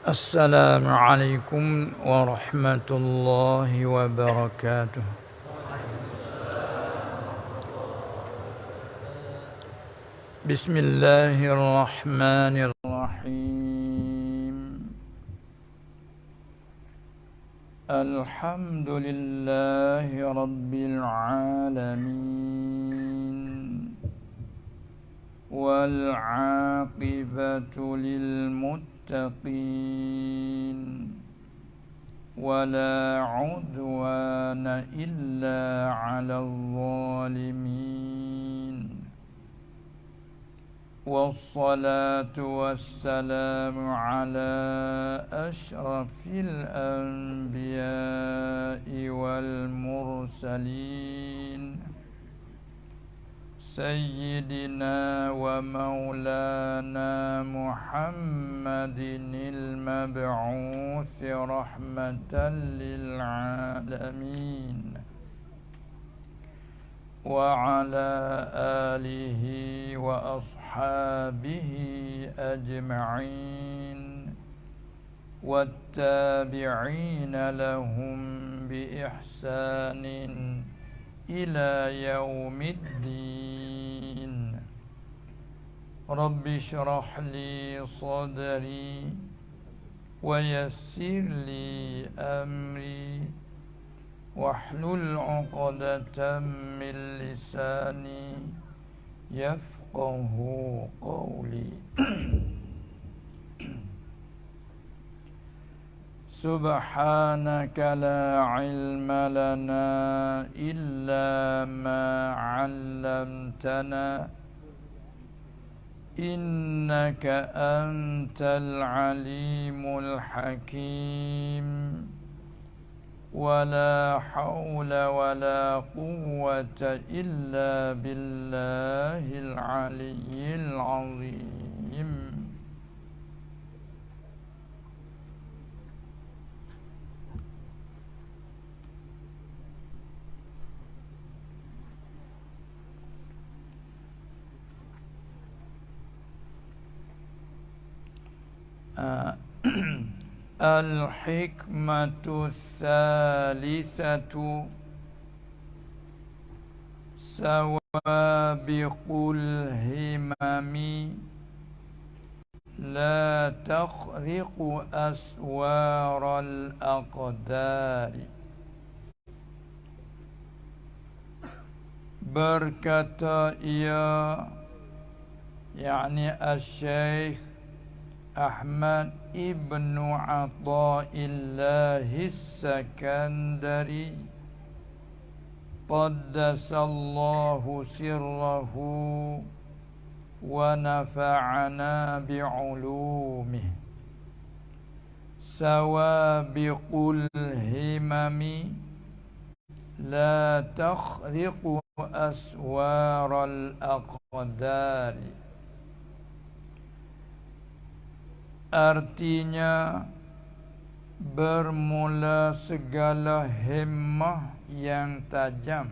السلام عليكم ورحمة الله وبركاته. بسم الله الرحمن الرحيم. الحمد لله رب العالمين والعاقبة للمتقين ولا عدوان إلا على الظالمين والصلاة والسلام على أشرف الأنبياء والمرسلين سيدنا ومولانا محمد المبعوث رحمة للعالمين وعلى آله وأصحابه أجمعين والتابعين لهم بإحسان إلى يوم الدين. رب اشرح لي صدري ويسر لي أمري واحلل عقدة من لساني يفقه قولي. سبحانك لا علم لنا إلا ما علمتنا إنك أنت العليم الحكيم. ولا حول ولا قوة إلا بالله العلي العظيم. الحكمة الثالثة سوابق الهمم لا تخرق أسوار الأقدار. Berkata ia, yakni Asy-Syaikh Ahmad ibnu Athaillah As-Sakandari qaddasallahu sirrahu wa nafa'ana bi'ulumihi. Sawabiqul himami la takhriqu aswaral aqdari. Artinya, bermula segala himmah yang tajam,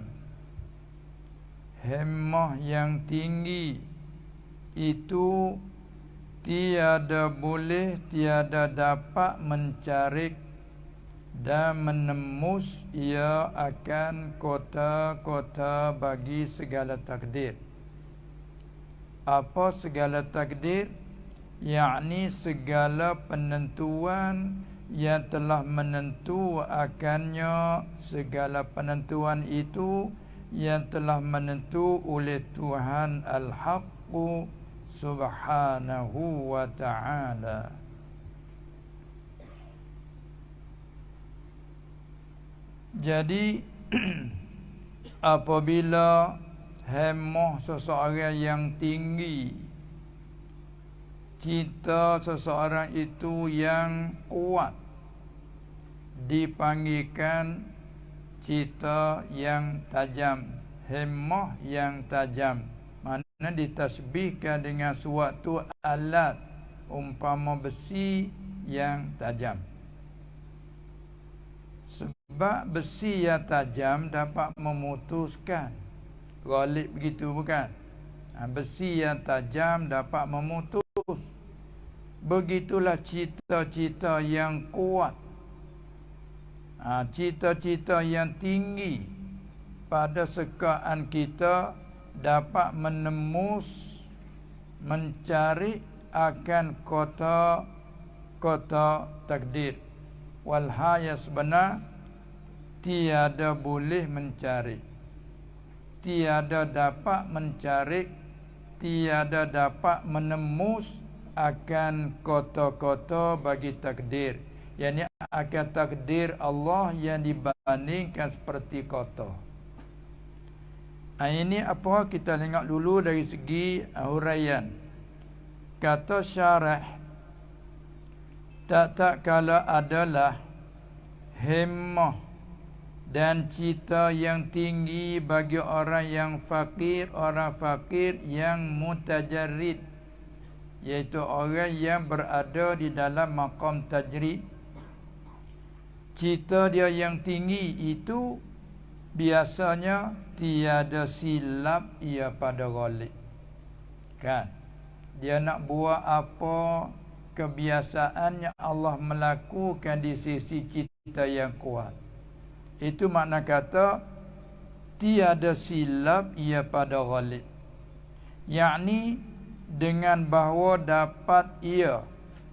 himmah yang tinggi, itu tiada boleh, tiada dapat mencarik dan menembus ia akan kota-kota bagi segala takdir. Apa segala takdir? Yakni segala penentuan yang telah menentu akannya, segala penentuan itu yang telah menentu oleh Tuhan Al-Haqqu Subhanahu wa ta'ala. Jadi apabila hemah seseorang yang tinggi, cita seseorang itu yang kuat, dipanggilkan cita yang tajam, himmah yang tajam. Mana ditasbihkan dengan suatu alat umpama besi yang tajam. Sebab besi yang tajam dapat memutuskan. Ghalib begitu bukan? Besi yang tajam dapat memutus. begitulah cita-cita yang kuat, cita-cita yang tinggi pada sekaan kita dapat menembus, mencari akan kota takdir. Walhaya sebenar tiada boleh mencari, tiada dapat mencari, tiada dapat menembus akan kota-kota bagi takdir, yakni akan takdir Allah yang dibandingkan seperti kota. Ini apa kita tengok dulu dari segi huraian. Kata syarah, tak kala adalah himmah dan cita yang tinggi bagi orang yang fakir, orang fakir yang mutajarrid, iaitu orang yang berada di dalam maqam tajrid. Cita dia yang tinggi itu biasanya tiada silap ia pada ghalib. Kan? Dia nak buat apa kebiasaannya Allah melakukan di sisi cita yang kuat. Itu makna kata tiada silap ia pada ghalib. Yakni dengan bahawa dapat ia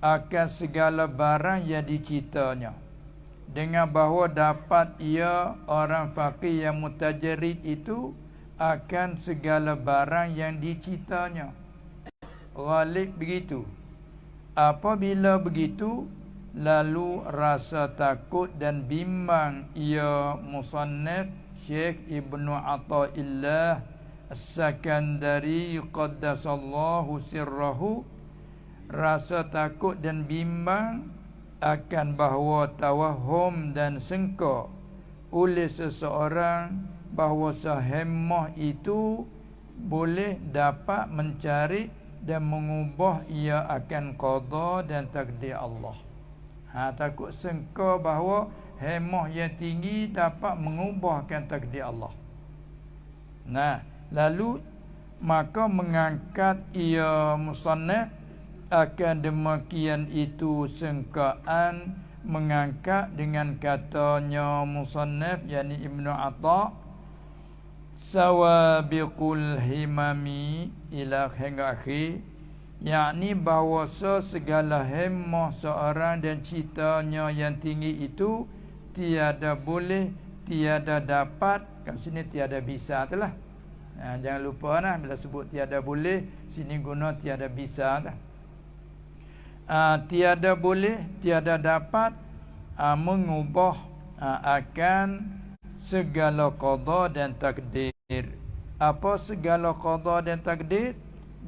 akan segala barang yang dicitanya. Dengan bahawa dapat ia orang fakir yang mutajarrid itu akan segala barang yang dicitanya. Ghalib begitu. Apabila begitu, lalu rasa takut dan bimbang ia musannaf Syekh Ibnu Athaillah As-Sakandari qaddasallahu sirrahu, rasa takut dan bimbang akan bahawa tawahum dan sengka oleh seseorang bahawa sahemmah itu boleh dapat mencari dan mengubah ia akan qada dan takdir Allah. Takut sengka bahawa hemah yang tinggi dapat mengubahkan takdir Allah. Lalu maka mengangkat ia musannaf akan demikian itu sengkaan, mengangkat dengan katanya musannaf yakni Ibnu Atha, sawabiqul himami ila hingga akhir, yakni bahawa segala hemmah seorang dan citanya yang tinggi itu tiada boleh, tiada dapat. Kat sini tiada bisa telah. Jangan lupa lah bila sebut tiada boleh, sini guna tiada bisa dah. Tiada boleh, tiada dapat mengubah akan segala qada dan takdir. Apa segala qada dan takdir?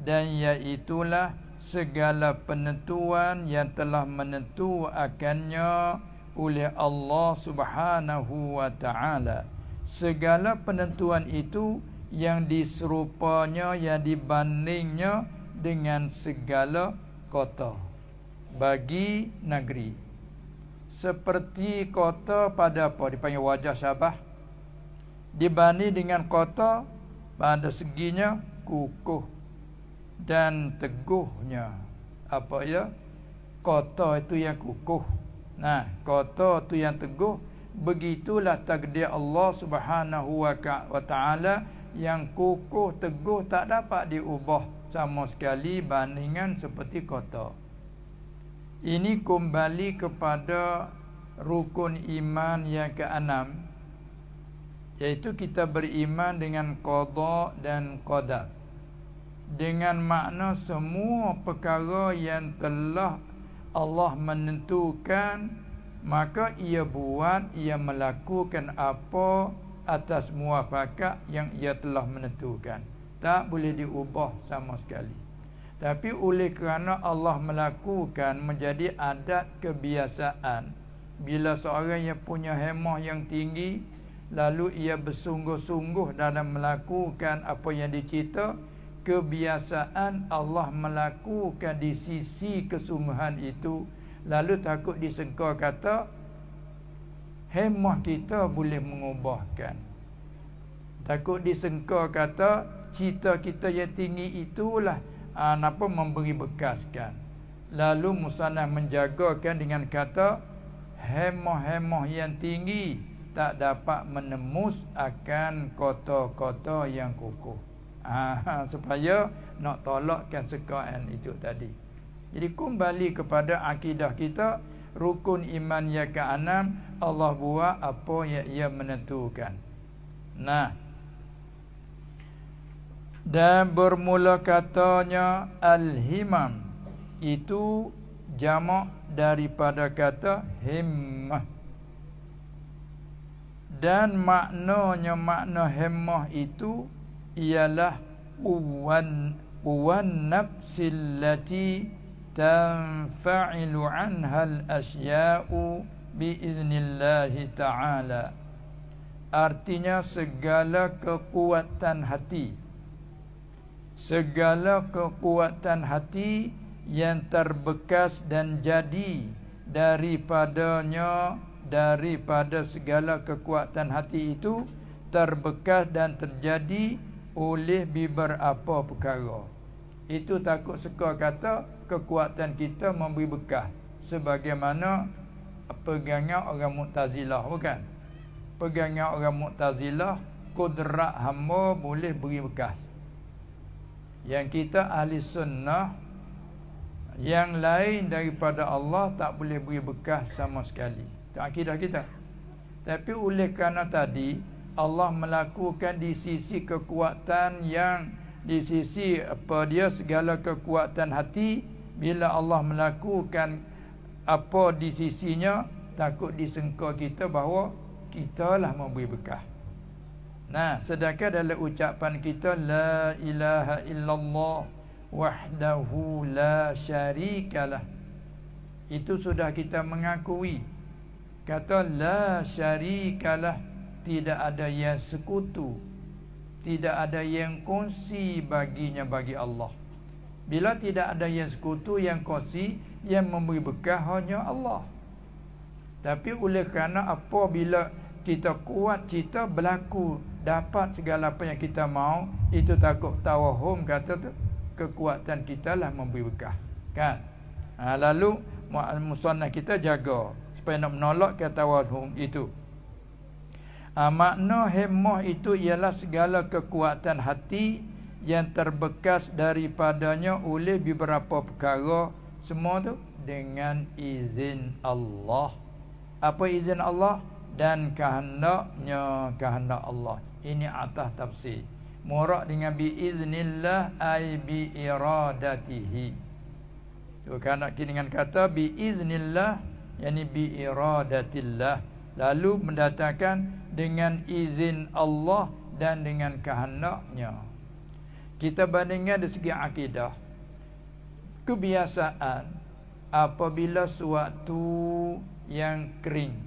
Dan iaitulah segala penentuan yang telah menentu akannya oleh Allah Subhanahu wa ta'ala. Segala penentuan itu yang diserupanya, yang dibandingnya dengan segala kota bagi negeri. Seperti kota pada apa? Dipanggil wajah syabah. Dibanding dengan kota pada seginya kukuh dan teguhnya. Apa ya? Kota itu yang kukuh. Kota itu yang teguh. Begitulah takdir Allah Subhanahu wa ta'ala yang kukuh teguh, tak dapat diubah sama sekali bandingan seperti kota. Ini kembali kepada rukun iman yang ke-6, iaitu kita beriman dengan qada dan qadar, dengan makna semua perkara yang telah Allah menentukan, maka ia buat, ia melakukan apa atas muafakat yang ia telah menentukan. Tak boleh diubah sama sekali. Tapi oleh kerana Allah melakukan menjadi adat kebiasaan, bila seorang yang punya hemah yang tinggi, lalu ia bersungguh-sungguh dalam melakukan apa yang dicita, kebiasaan Allah melakukan di sisi kesungguhan itu, lalu takut disangka kata hemah kita boleh mengubahkan. Takut disangka kata cita kita yang tinggi itulah memberi bekaskan. Lalu musannaf menjagakan dengan kata hemah-hemah yang tinggi tak dapat menembus akan kota-kota yang kukuh. Supaya nak tolakkan sekaan itu tadi. Jadi kembali kepada akidah kita, rukun iman yang ke-6, Allah buat apa yang ia menentukan. Nah, dan bermula katanya al-himam, itu jamak daripada kata himmah. Dan makna himmah itu ialah uwan nafsillati tanfa'ilu anha al-asya'u biiznillahi ta'ala. Artinya segala kekuatan hati, segala kekuatan hati yang terbekas dan jadi daripada segala kekuatan hati itu terbekas dan terjadi oleh beberapa perkara. Itu takut suka kata kekuatan kita memberi bekas, sebagaimana pegangan orang Mu'tazilah, bukan? Pegangan orang Mu'tazilah, kudrat hamba boleh beri bekas. Yang kita ahli sunnah, yang lain daripada Allah tak boleh beri bekas sama sekali. Itu akidah kita. Tapi oleh kerana tadi Allah melakukan di sisi kekuatan yang di sisi segala kekuatan hati, bila Allah melakukan apa di sisinya, takut disangka kita bahawa kita lah memberi bekas. Nah, sedangkan dalam ucapan kita la ilaha illallah wahdahu la syarikalah, itu sudah kita mengakui. Kata la syarikalah, tidak ada yang sekutu, tidak ada yang kongsi baginya bagi Allah. Bila tidak ada yang sekutu, yang kongsi, yang memberi bekas hanya Allah. Tapi oleh kerana apabila kita kuat, kita berlaku dapat segala apa yang kita mau, itu takut tawahum kata tu, kekuatan kita lah memberi bekas, kan? Lalu musannaf kita jaga supaya nak menolak kata tawahum itu. Makna himmah itu ialah segala kekuatan hati yang terbekas daripadanya oleh beberapa perkara, semua tu dengan izin Allah. Apa izin Allah? Dan kehendaknya, kehendak Allah. Ini atas tafsir. Murad dengan biiznillah ay biiradatihi. Tu kan dengan kata biiznillah, yakni biiradatillah, lalu mendatangkan dengan izin Allah dan dengan kehendaknya. Kita bandingkan dari segi akidah, kebiasaan apabila suatu yang kering,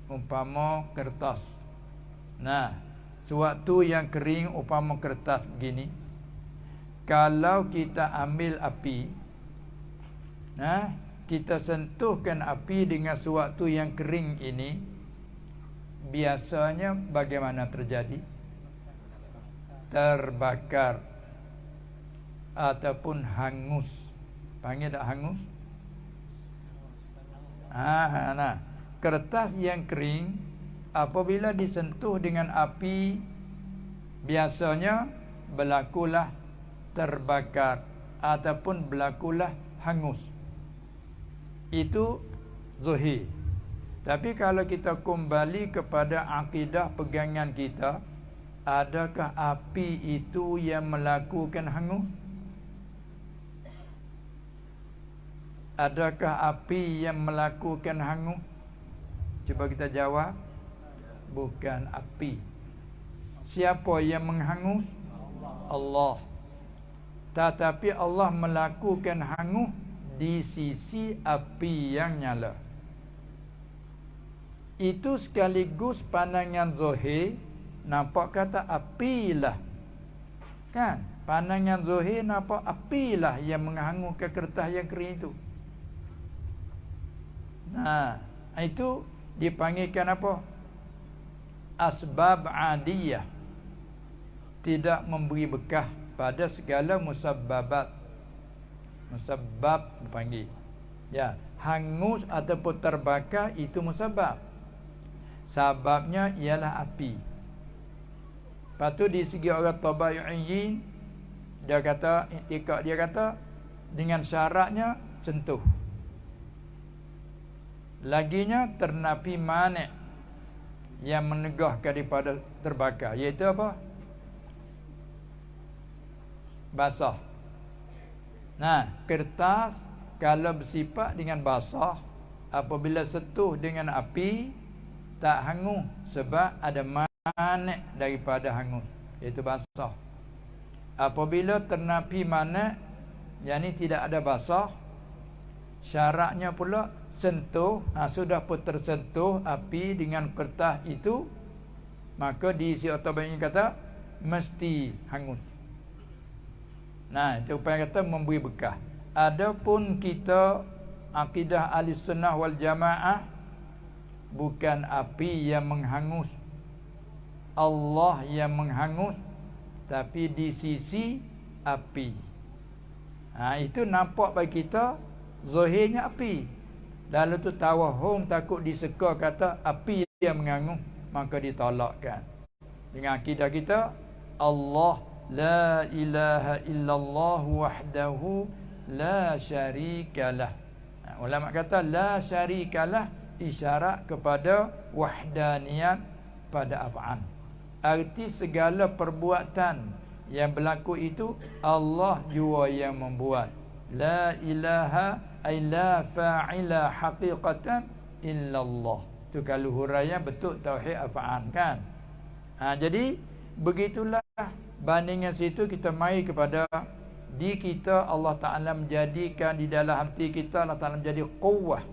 umpama kertas. Nah, suatu yang kering umpama kertas begini, kalau kita ambil api, nah, kita sentuhkan api dengan suatu yang kering ini, biasanya bagaimana terjadi? Terbakar ataupun hangus. Panggil tak hangus? Nah, kertas yang kering apabila disentuh dengan api, biasanya berlakulah terbakar ataupun berlakulah hangus. Itu zuhir. Tapi kalau kita kembali kepada akidah pegangan kita, adakah api itu yang melakukan hangus? Adakah api yang melakukan hangus? Cuba kita jawab. Bukan api. Siapa yang menghangus? Allah. Tetapi Allah melakukan hangus di sisi api yang nyala. Itu sekaligus pandangan zahir, nampak kata apilah, kan? Pandangan zahir nampak apilah yang menghanguskan kertas yang kering itu. Nah, itu dipanggilkan apa? Asbab adiyah. Tidak memberi bekas pada segala musabbabat. Musabbab dipanggil. Ya, hangus ataupun terbakar itu musabbab. Sababnya ialah api. Lepas tu di segi orang tabayu'in, dia kata, iktikad dia kata dengan syaratnya sentuh. Laginya ternafi mani' yang menegahkan daripada terbakar, iaitu apa? Basah. Nah, kertas kalau bersifat dengan basah, apabila sentuh dengan api tak hangus, sebab ada mani' daripada hangus, iaitu basah. Apabila ternafi mani', yakni tidak ada basah, syaratnya pula sentuh. Sudah pun tersentuh api dengan kertas itu, maka diisi otomatik kata mesti hangus. Nah, itu upaya kata memberi bekas. Adapun kita akidah Ahlussunnah wal Jamaah, bukan api yang menghangus, Allah yang menghangus, tapi di sisi api. Itu nampak bagi kita zahirnya api. Lalu tu tawahum, takut diseka kata api yang menghangus, maka ditolakkan. Dengan akidah kita, Allah la ilaha illallah wahdahu la syarikalah. Ulama kata la syarikalah, isyarat kepada wahdaniyat pada af'an. Arti segala perbuatan yang berlaku itu Allah jua yang membuat. La ilaha ay la fa'ila haqiqatan illallah. Tu kalau huraian betul tauhid af'an kan. Jadi begitulah bandingan situ kita mai kepada di kita Allah Ta'ala menjadikan di dalam hati kita, Allah Ta'ala menjadi quwwah.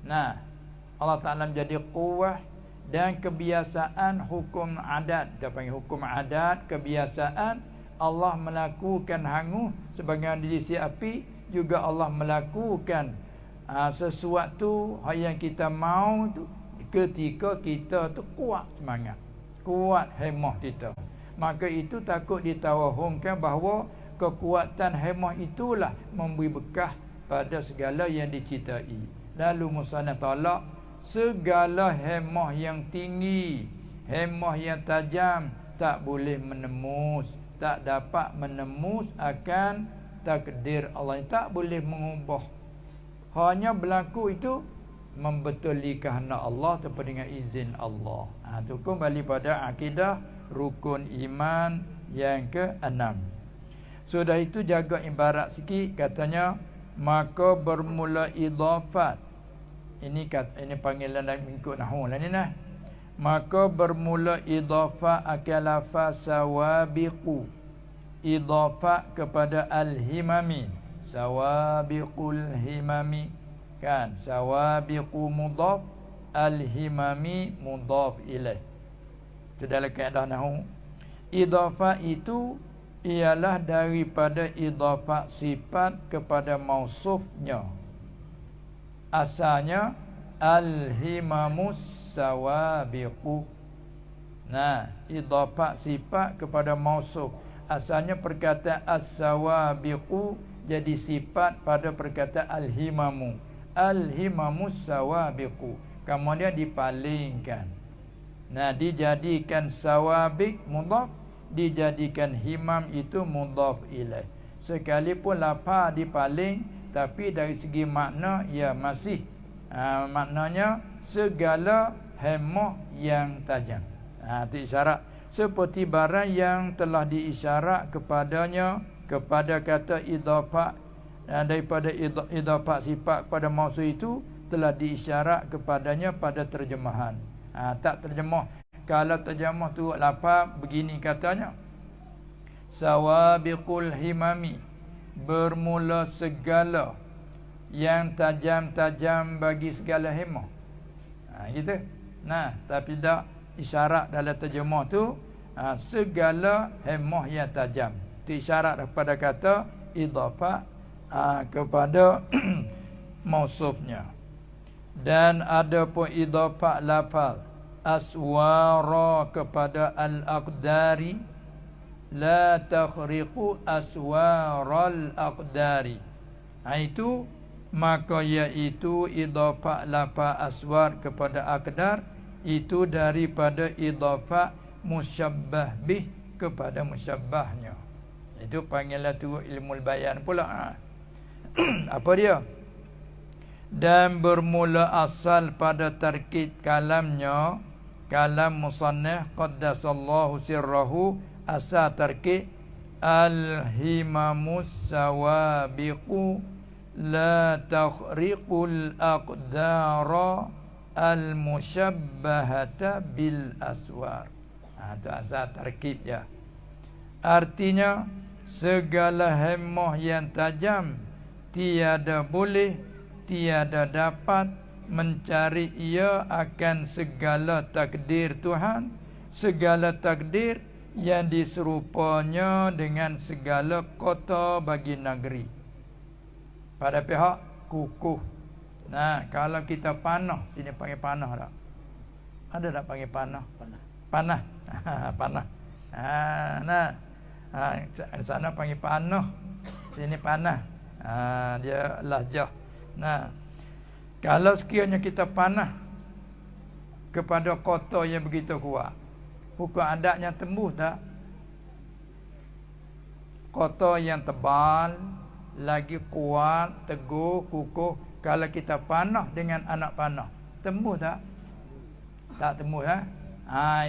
Nah, Allah Ta'ala menjadi quwwah dan kebiasaan hukum adat. Dia panggil hukum adat, kebiasaan Allah melakukan hangus sebagai di sisi api, juga Allah melakukan sesuatu yang kita mau tu ketika kita tu kuat semangat, kuat hemah kita. Maka itu takut ditawahumkan bahawa kekuatan hemah itulah memberi bekas pada segala yang dicintai. Lalu musannaf tolak segala hemah yang tinggi, hemah yang tajam tak boleh menembus, tak dapat menembus akan takdir Allah, tak boleh mengubah. Hanya berlaku itu membetuli kehendak Allah ataupun dengan izin Allah. Itu kembali pada akidah rukun iman yang ke-6. Sudah itu jaga ibarat sikit, katanya maka bermula idafat. Ini panggilan dalam mengikut nahwu lah ni nah. Maka bermula idafat akal lafaz sawabiqu, idafat kepada al-himami, sawabiqul himami kan, sawabiqu mudhaf, al-himami mudhaf ilaih. Itu dalam kaedah nahwu. Idafat itu ialah daripada idafat sifat kepada mausufnya. Asalnya al-himamus sawabiqu. Nah, idafat sifat kepada mausuf. Asalnya perkataan as-sawabiqu jadi sifat pada perkataan al-himamu. Al-himamus sawabiqu. Kemudian dipalingkan. Nah, dijadikan sawabiq mudhaf, dijadikan himam itu mudhaf ilaih. Sekalipun lafaz dipaling, tapi dari segi makna ia masih maknanya segala hemah yang tajam. Itu isyarat seperti barang yang telah diisyarat kepadanya kepada kata idafat, daripada idafat sifat pada mausuf itu telah diisyarat kepadanya pada terjemahan. Tak terjemah. Kalau terjemah tu lafaz begini katanya, sawabiqul himami, bermula segala yang tajam-tajam bagi segala hemah. Gitu. Nah, tapi tak isyarat dalam terjemah tu segala hemah yang tajam. Itu isyarat kepada kata idafah kepada mausufnya. Dan ada pun idafah lafaz aswara kepada al-aqdari, la takhriqu aswaral aqdari. Itu maka iaitu idafah lafaz aswar kepada aqdar itu daripada idafah musyabbah bih kepada musyabbahnya. Itu panggilan tu ilmu bayan pula. Apa dia? Dan bermula asal pada tarkib kalamnya, kalam musannaf qaddasallahu sirrahu, asal tarkib al-himamus sawabiqu la takhriqul aqdara al-musyabbahata bil aswar. Itu asal tarkib ya. Artinya segala hemah yang tajam tiada boleh, tiada dapat mencari ia akan segala takdir Tuhan, segala takdir yang diserupanya dengan segala kota bagi negeri. Pada pihak kukuh. Nah, kalau kita panah, sini panggil panah tak? Ada tak panggil panah? Panah. Panah. Nah. Di sana panggil panah, sini panah. Dia lahjah. Nah, kalau sekiranya kita panah kepada kota yang begitu kuat, hukum adatnya tembus tak? Kota yang tebal, lagi kuat, teguh, kukuh, kalau kita panah dengan anak panah, tembus tak? Tak tembus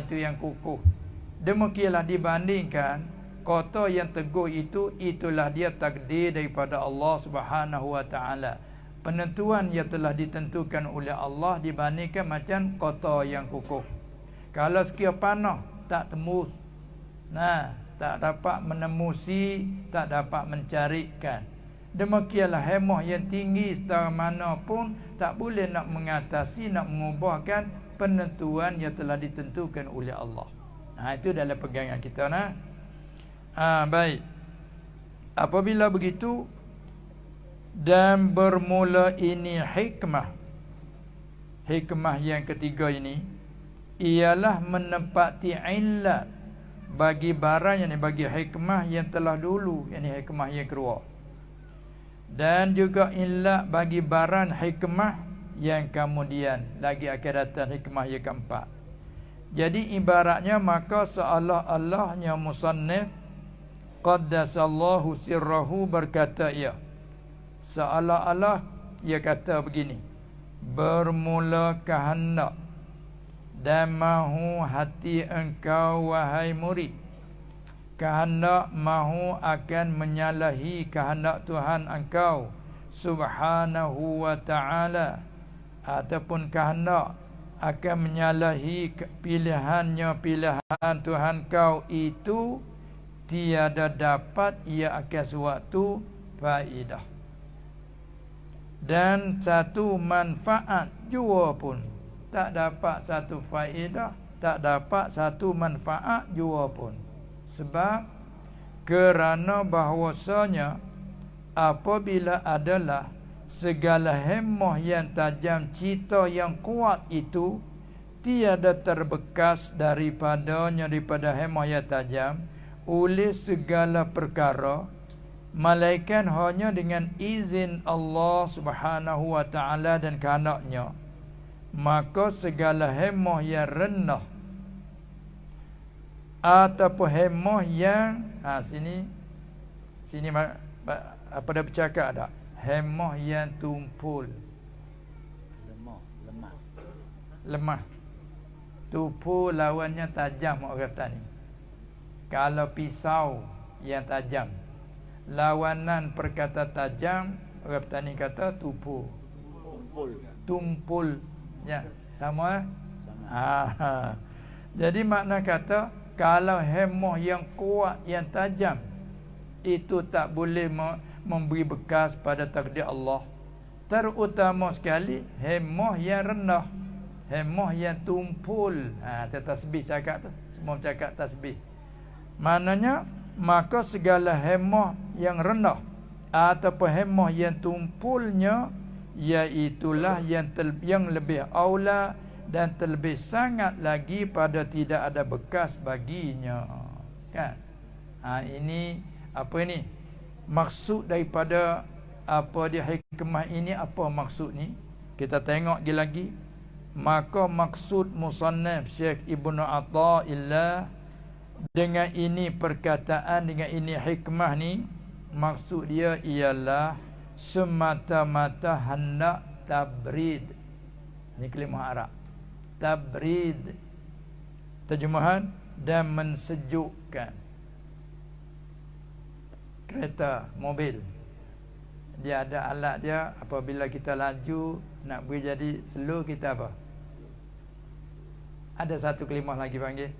itu yang kukuh. Demikianlah dibandingkan kota yang teguh itu, itulah dia takdir daripada Allah Subhanahu wa taala. Penentuan yang telah ditentukan oleh Allah dibandingkan macam kota yang kukuh. Kalau sekiranya panah tak tembus, nah, tak dapat menemusi, tak dapat mencarikan. Demikianlah hemah yang tinggi setara mana pun tak boleh nak mengatasi, nak mengubahkan penentuan yang telah ditentukan oleh Allah. Itu dalam pegangan kita baik. Apabila begitu dan bermula ini hikmah. Hikmah yang ketiga ini ialah menempati illat bagi barang yang bagi hikmah yang telah dulu, yakni hikmah yang kedua. Dan juga illat bagi barang hikmah yang kemudian lagi akan datang hikmah yang keempat. Jadi ibaratnya maka seolah-olahnya musannif qaddasallahu sirrahu berkata ia, seolah-olah ia kata begini, bermula kehendak dan mahu hati engkau wahai murid, kehendak mahu akan menyalahi kehendak Tuhan engkau subhanahu wa ta'ala, ataupun kehendak akan menyalahi pilihannya Tuhan kau itu, tiada dapat ia akan suatu faedah dan satu manfaat jua pun. Tak dapat satu faedah, tak dapat satu manfaat jua pun. Sebab kerana bahwasanya apabila adalah segala hemah yang tajam, cita yang kuat itu tiada terbekas daripada hemah yang tajam oleh segala perkara, malaikat hanya dengan izin Allah Subhanahu wa taala dan kehendaknya, maka segala hemah yang rendah ataupun hemah yang sini apa dah bercakap tak? Hemah yang tumpul, lemah. Tumpul lawannya tajam, orang kata ni. Kalau pisau yang tajam, lawanan perkata tajam, orang petani kata tumpul. Tumpul. Ya, sama? Jadi makna kata kalau hemah yang kuat, yang tajam, itu tak boleh memberi bekas pada takdir Allah. Terutama sekali hemah yang rendah, hemah yang tumpul. Tasbih cakap tu, semua cakap tasbih. Maknanya maka segala hemah yang rendah ataupun hemah yang tumpulnya, iaitulah yang lebih aula dan terlebih sangat lagi pada tidak ada bekas baginya, kan? Ini apa ni? Maksud daripada apa dia hikmah ini, apa maksud ni? Kita tengok lagi. Maka maksud musannaf Syekh Ibnu Athaillah dengan ini perkataan, dengan ini hikmah ni, maksud dia ialah semata-mata hendak tabrid. Ini kalimah Arab. Tabrid. Terjemahan, dan mensejukkan. Kereta, mobil, dia ada alat dia. Apabila kita laju nak beri jadi slow, kita apa? Ada satu kalimah lagi panggil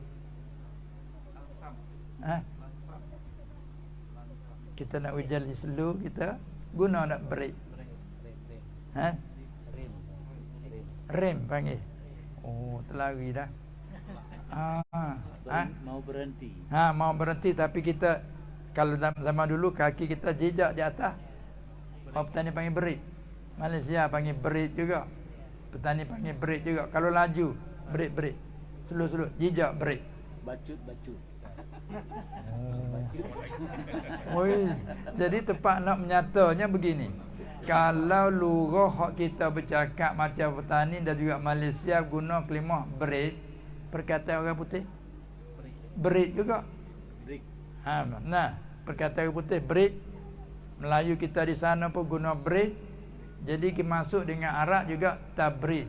kita nak beri jadi slow, kita guna nak break. Rem panggil. Oh, terlari dah. Mau berhenti. Mau berhenti, tapi kita kalau zaman dulu kaki kita jejak di atas. Petani panggil break. Malaysia panggil break juga. Petani panggil break juga. Kalau laju, break. Slow, jejak break. Bacut. Oi, jadi tepat nak menyatanya begini. Kalau lurah hak kita bercakap macam petani dan juga Malaysia guna kalimah break, perkataan orang putih break juga. Nah, perkataan orang putih break. Melayu kita di sana pun guna break. Jadi kita masuk dengan Arab juga tabrid.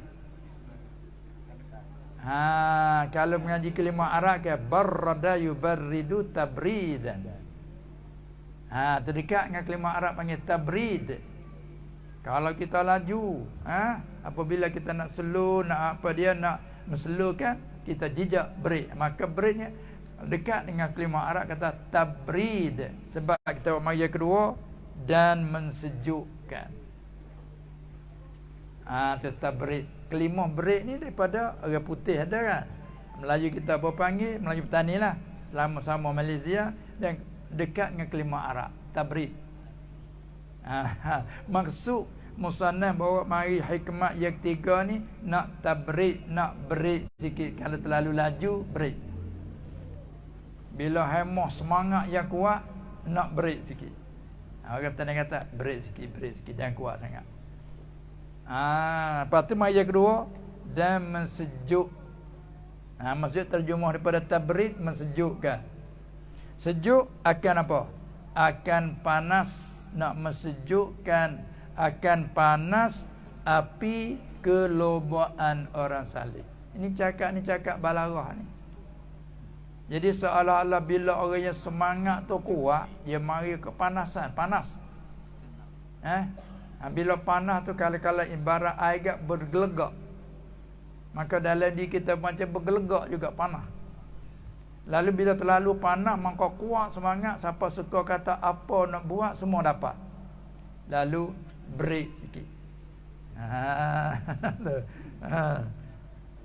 Kalau mengaji kalimah Arab ke barrada yubarridu tabridan. Terdekat dengan kalimah Arab panggil tabrid. Kalau kita laju, apabila kita nak slow, nak menslowkan, kita jejak break. Maka breaknya dekat dengan kalimah Arab kata tabrid. Sebab kita mari kedua, dan mensejukkan. Tetap break. Kalimah break ni daripada orang putih ada kan. Melayu kita apa panggil, Melayu petani lah, sama-sama Malaysia, dan dekat dengan kalimah Arab tabrid. Maksud musannaf bawa mari hikmah yang ketiga ni, nak tabrid, nak break sikit. Kalau terlalu laju, break. Bila hemah semangat yang kuat, nak break sikit. Orang petani kata break sikit, jangan kuat sangat. Lepas tu mari yang kedua, dan mensejuk. Maksud terjemah daripada tabrid, mensejukkan. Sejuk akan apa? Akan panas. Nak mensejukkan akan panas api kelobaan orang saleh. Ini cakap balarah ni. Jadi seolah-olah bila orang yang semangat tu kuat, dia mari kepanasan, panas. Bila panas tu kala-kala ibarat air bergelegak. Maka dalam diri kita macam bergelegak juga panas. Lalu bila terlalu panas, maka kuat semangat, siapa suka kata apa nak buat semua dapat. Lalu break sikit.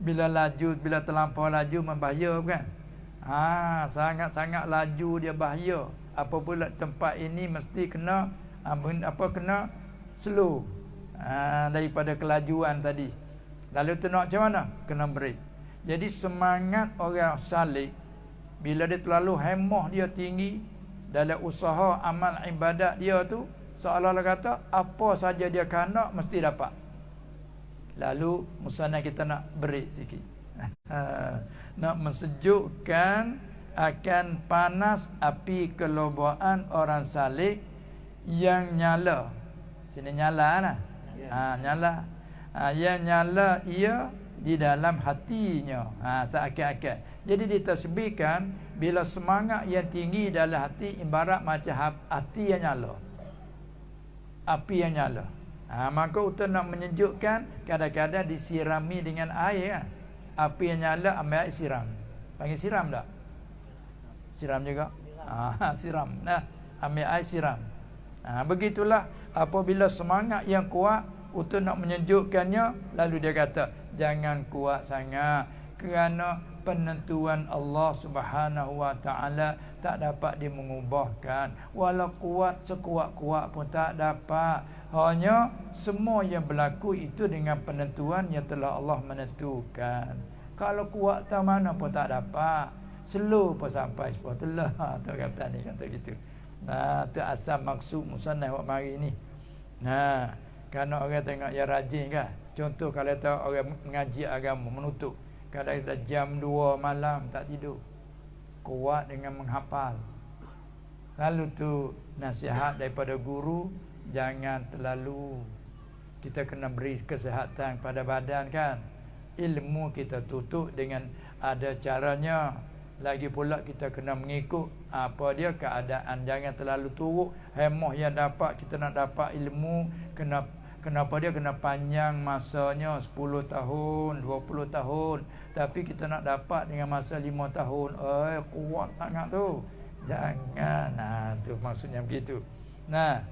Bila laju, bila terlampau laju membahaya kan? Sangat-sangat laju dia bahaya. Apabila tempat ini mesti kena kena slow daripada kelajuan tadi. Lalu tu nak macam mana? Kena break. Jadi semangat orang saleh, bila dia terlalu hemah dia tinggi dalam usaha amal ibadat dia tu, seolah-olah kata apa saja dia nak mesti dapat. Lalu musannaf kita nak break sikit. Nak mensejukkan akan panas api kelobaan orang saleh yang nyala. Sini nyala lah. Nyala. Yang nyala ia di dalam hatinya. Seakan-akan. Jadi ditasbihkan bila semangat yang tinggi dalam hati ibarat macam hati yang nyala. Api yang nyala. Maka untuk nak menyejukkan, kadang-kadang disirami dengan air kan? Api yang nyala ambil air siram. Panggil siram tak? Siram juga. Siram. Ambil air siram. Begitulah apabila semangat yang kuat untuk nak menyejukkannya, lalu dia kata jangan kuat sangat, kerana penentuan Allah Subhanahu wa taala tak dapat dimengubahkan. Walau kuat sekuat-kuat pun tak dapat. Hanya semua yang berlaku itu dengan penentuan yang telah Allah menentukan. Kalau kuat tak mana pun tak dapat. slow pun sampai sepatutlah. Tu kata ni kata gitu. Nah, tu asal maksud musannaf hok mari ni. Nah, kerana orang tengok yang rajin kan. Contoh kalau tahu orang mengaji agama menutup, kadang dah jam 2 malam tak tidur. Kuat dengan menghafal. Lalu tu nasihat daripada guru, jangan terlalu. Kita kena beri kesihatan pada badan kan. Ilmu kita tutup dengan ada caranya. Lagi pula kita kena mengikut apa dia keadaan. Jangan terlalu turut. Hemah yang dapat, kita nak dapat ilmu, kenapa dia kena panjang masanya 10 tahun, 20 tahun. Tapi kita nak dapat dengan masa 5 tahun. Kuat sangat tu. Jangan. Nah, tu maksudnya begitu. Nah,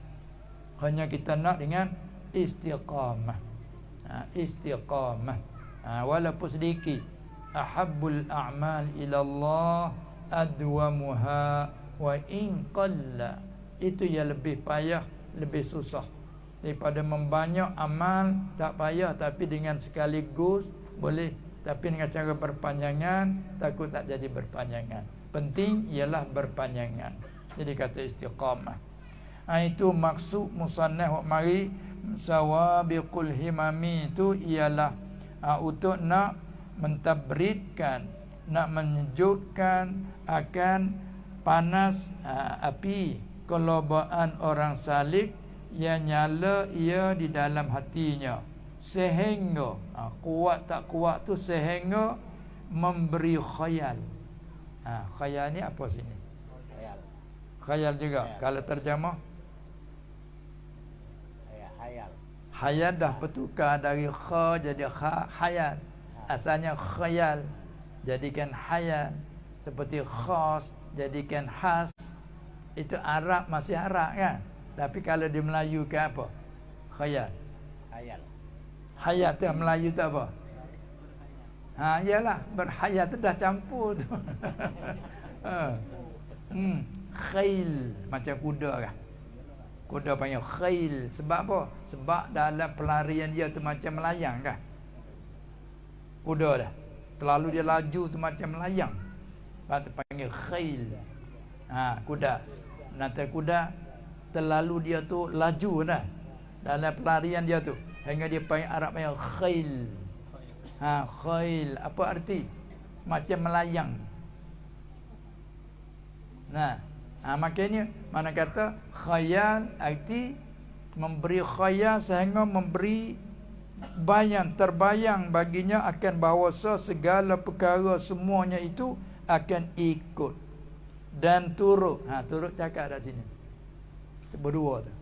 hanya kita nak dengan istiqamah. Istiqamah. Walaupun sedikit. Ahabbul a'mal ila Allah adwamuha wa in qalla. Itu yang lebih payah, lebih susah daripada membanyak amal. Tak payah tapi dengan sekaligus boleh, tapi dengan cara berpanjangan takut tak jadi berpanjangan. Penting ialah berpanjangan. Jadi kata istiqamah. Itu maksud musannaf mari sawabiqul himami itu ialah untuk nak mentabridkan, nak menyejukkan akan panas api kelobaan orang salik yang nyala ia di dalam hatinya, sehingga kuat tak kuat tu sehingga memberi khayal. Khayal ni apa sini? Khayal juga. Kalau terjemah hayal dah bertukar dari kha jadi hayal. Asalnya khayal, jadikan hayal. Seperti khas, jadikan khas. Itu Arab, masih Arab kan. Tapi kalau di Melayu ke apa? Khayal. Hayal tu Melayu tu apa? Iyalah, berhayal tu dah campur tu. Khail, macam kuda kan. Kuda panggil khail. Sebab apa? Sebab dalam pelarian dia tu macam melayang kan. Kuda dah. Terlalu dia laju tu macam melayang. Lepas tu panggil khail. Kuda. Nanti kuda terlalu dia tu laju dah. Dalam pelarian dia tu. Hingga dia panggil Arab panggil khail. Khail. Apa arti? Macam melayang. Makanya mana kata khayal arti memberi khayal sehingga memberi terbayang baginya akan bahawasa segala perkara semuanya itu akan ikut dan turut. Turut cakap kat sini. Berdua tu.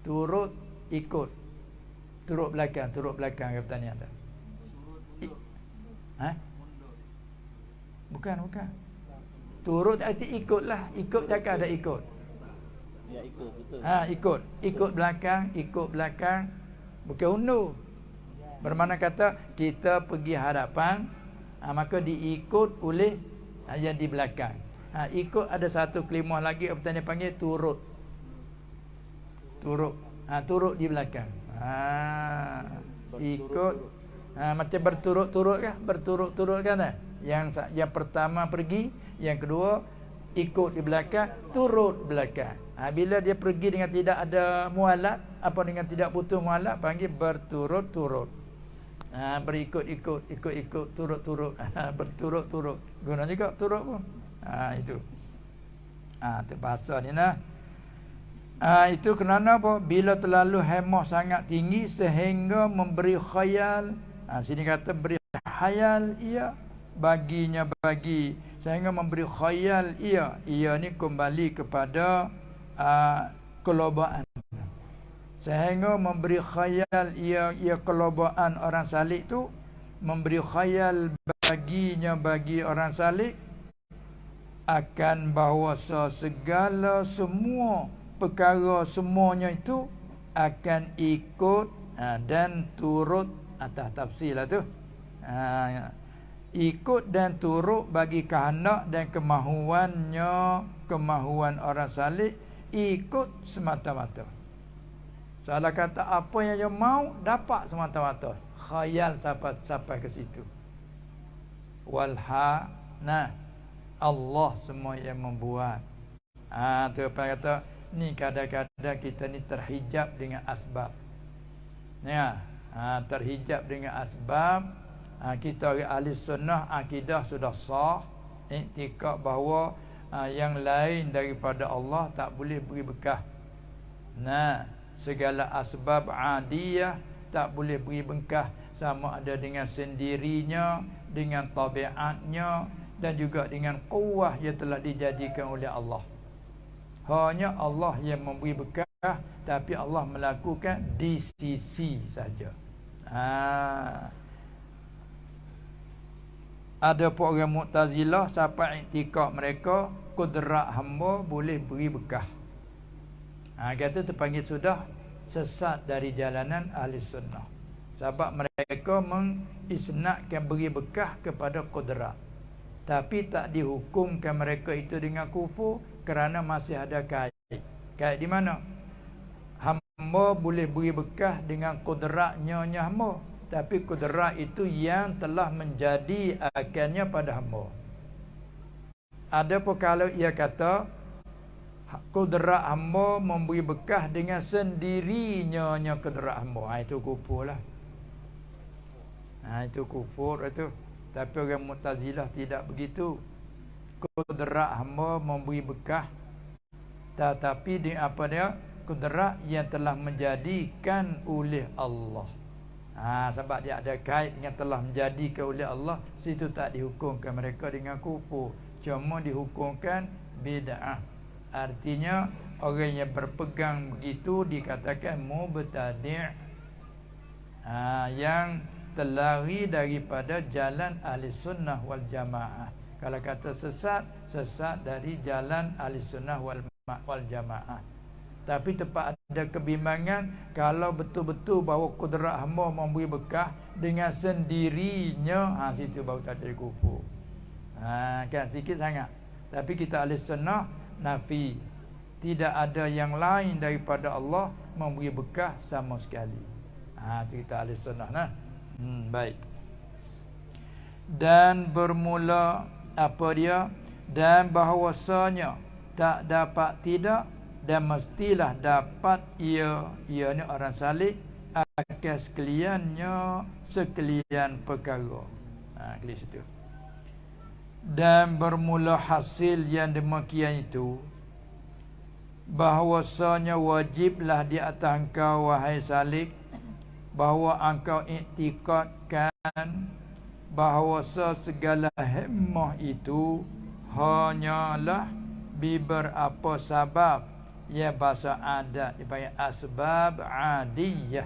Turut, ikut. Turut belakang ke pertanyaan tu. Bukan. Turut arti ikutlah. Ikut cakap ada ikut. Ya, ikut betul. Ikut belakang. Bukan undur. Bermakna kata kita pergi hadapan, maka diikut oleh yang di belakang. Ikut ada satu kelimah lagi apa panggil turut. Turut di belakang. Ikut macam berturut-turut kan? Berturut-turut kan? Yang pertama pergi, yang kedua ikut di belakang, turut belakang. Bila dia pergi dengan tidak ada mualat, apa dengan tidak butuh mualat, panggil berturut-turut. Berikut-ikut, ikut-ikut, turut-turut. Berturut-turut. Guna juga turut pun. Itu. Itu bahasa ni nah. Itu kerana apa? Bila terlalu hemah sangat tinggi sehingga memberi khayal. Sini kata beri khayal ia baginya bagi, sehingga memberi khayal ia ni kembali kepada kelobaan. Sehingga memberi khayal ia kelobaan orang salik tu, memberi khayal baginya bagi orang salik akan bahawasa segala semua perkara semuanya itu akan ikut dan turut. Atas tafsir lah tu. Ikut dan turut bagi kehendak dan kemahuan orang salih, ikut semata-mata. Salah kata apa yang dia mau dapat semata-mata. Khayal sampai ke situ. Allah semua yang membuat. Tu apa kata ni, kadang-kadang kita ni terhijab dengan asbab. Ya, terhijab dengan asbab. Kita orang ahli sunnah akidah sudah sah, iktikad bahawa yang lain daripada Allah tak boleh beri bekah. Segala asbab adiyah tak boleh beri bekah, sama ada dengan sendirinya, dengan tabiatnya, dan juga dengan kuwah yang telah dijadikan oleh Allah. Hanya Allah yang memberi bekah, tapi Allah melakukan di sisi saja. Ada pun orang Mu'tazilah sampai iktikad mereka kudrat hamba boleh beri bekah. Kata terpanggil sudah sesat dari jalanan ahli sunnah. Sebab mereka mengisnadkan beri bekah kepada kudrat, tapi tak dihukumkan mereka itu dengan kufur kerana masih ada kait. Kait di mana? Hamba boleh beri bekah dengan kudratnya hamba, tapi kudrat itu yang telah menjadi akannya pada hamba. Ada pun kalau ia kata kudrat hamba memberi bekah dengan sendirinya kudrat hamba, itu kufur lah. Itu kufur itu. Tapi orang Mu'tazilah tidak begitu. Kudrat hamba memberi bekah, tetapi di apa dia? Kudrat yang telah menjadikan oleh Allah. Sebab dia ada kait dengan telah menjadikan oleh Allah, situ tak dihukumkan mereka dengan kufur, cuma dihukumkan bid'ah. Artinya orang yang berpegang begitu dikatakan mubtadi', yang terlari daripada jalan ahli sunnah wal jamaah. Kalau kata sesat, sesat dari jalan ahli sunnah wal jamaah. Tapi tempat ada kebimbangan kalau betul-betul bahawa kudrat hamba memberi bekah dengan sendirinya, situ baru tak ada kufur. Kan sikit sangat. Tapi kita ahli sunnah nafi, tidak ada yang lain daripada Allah memberi bekah sama sekali. Kita ahli sunnah nah. Baik. Dan bermula apa dia? Dan bahawasanya tak dapat tidak, dan mestilah dapat ianya orang salih akan sekalian perkara. Kali situ. Dan bermula hasil yang demikian itu, bahawasanya wajiblah di atas engkau wahai salik, bahawa engkau iktikadkan bahawasa segala himmah itu hanyalah beberapa sebab, ya bahasa adat dipanggil asbab adiyah.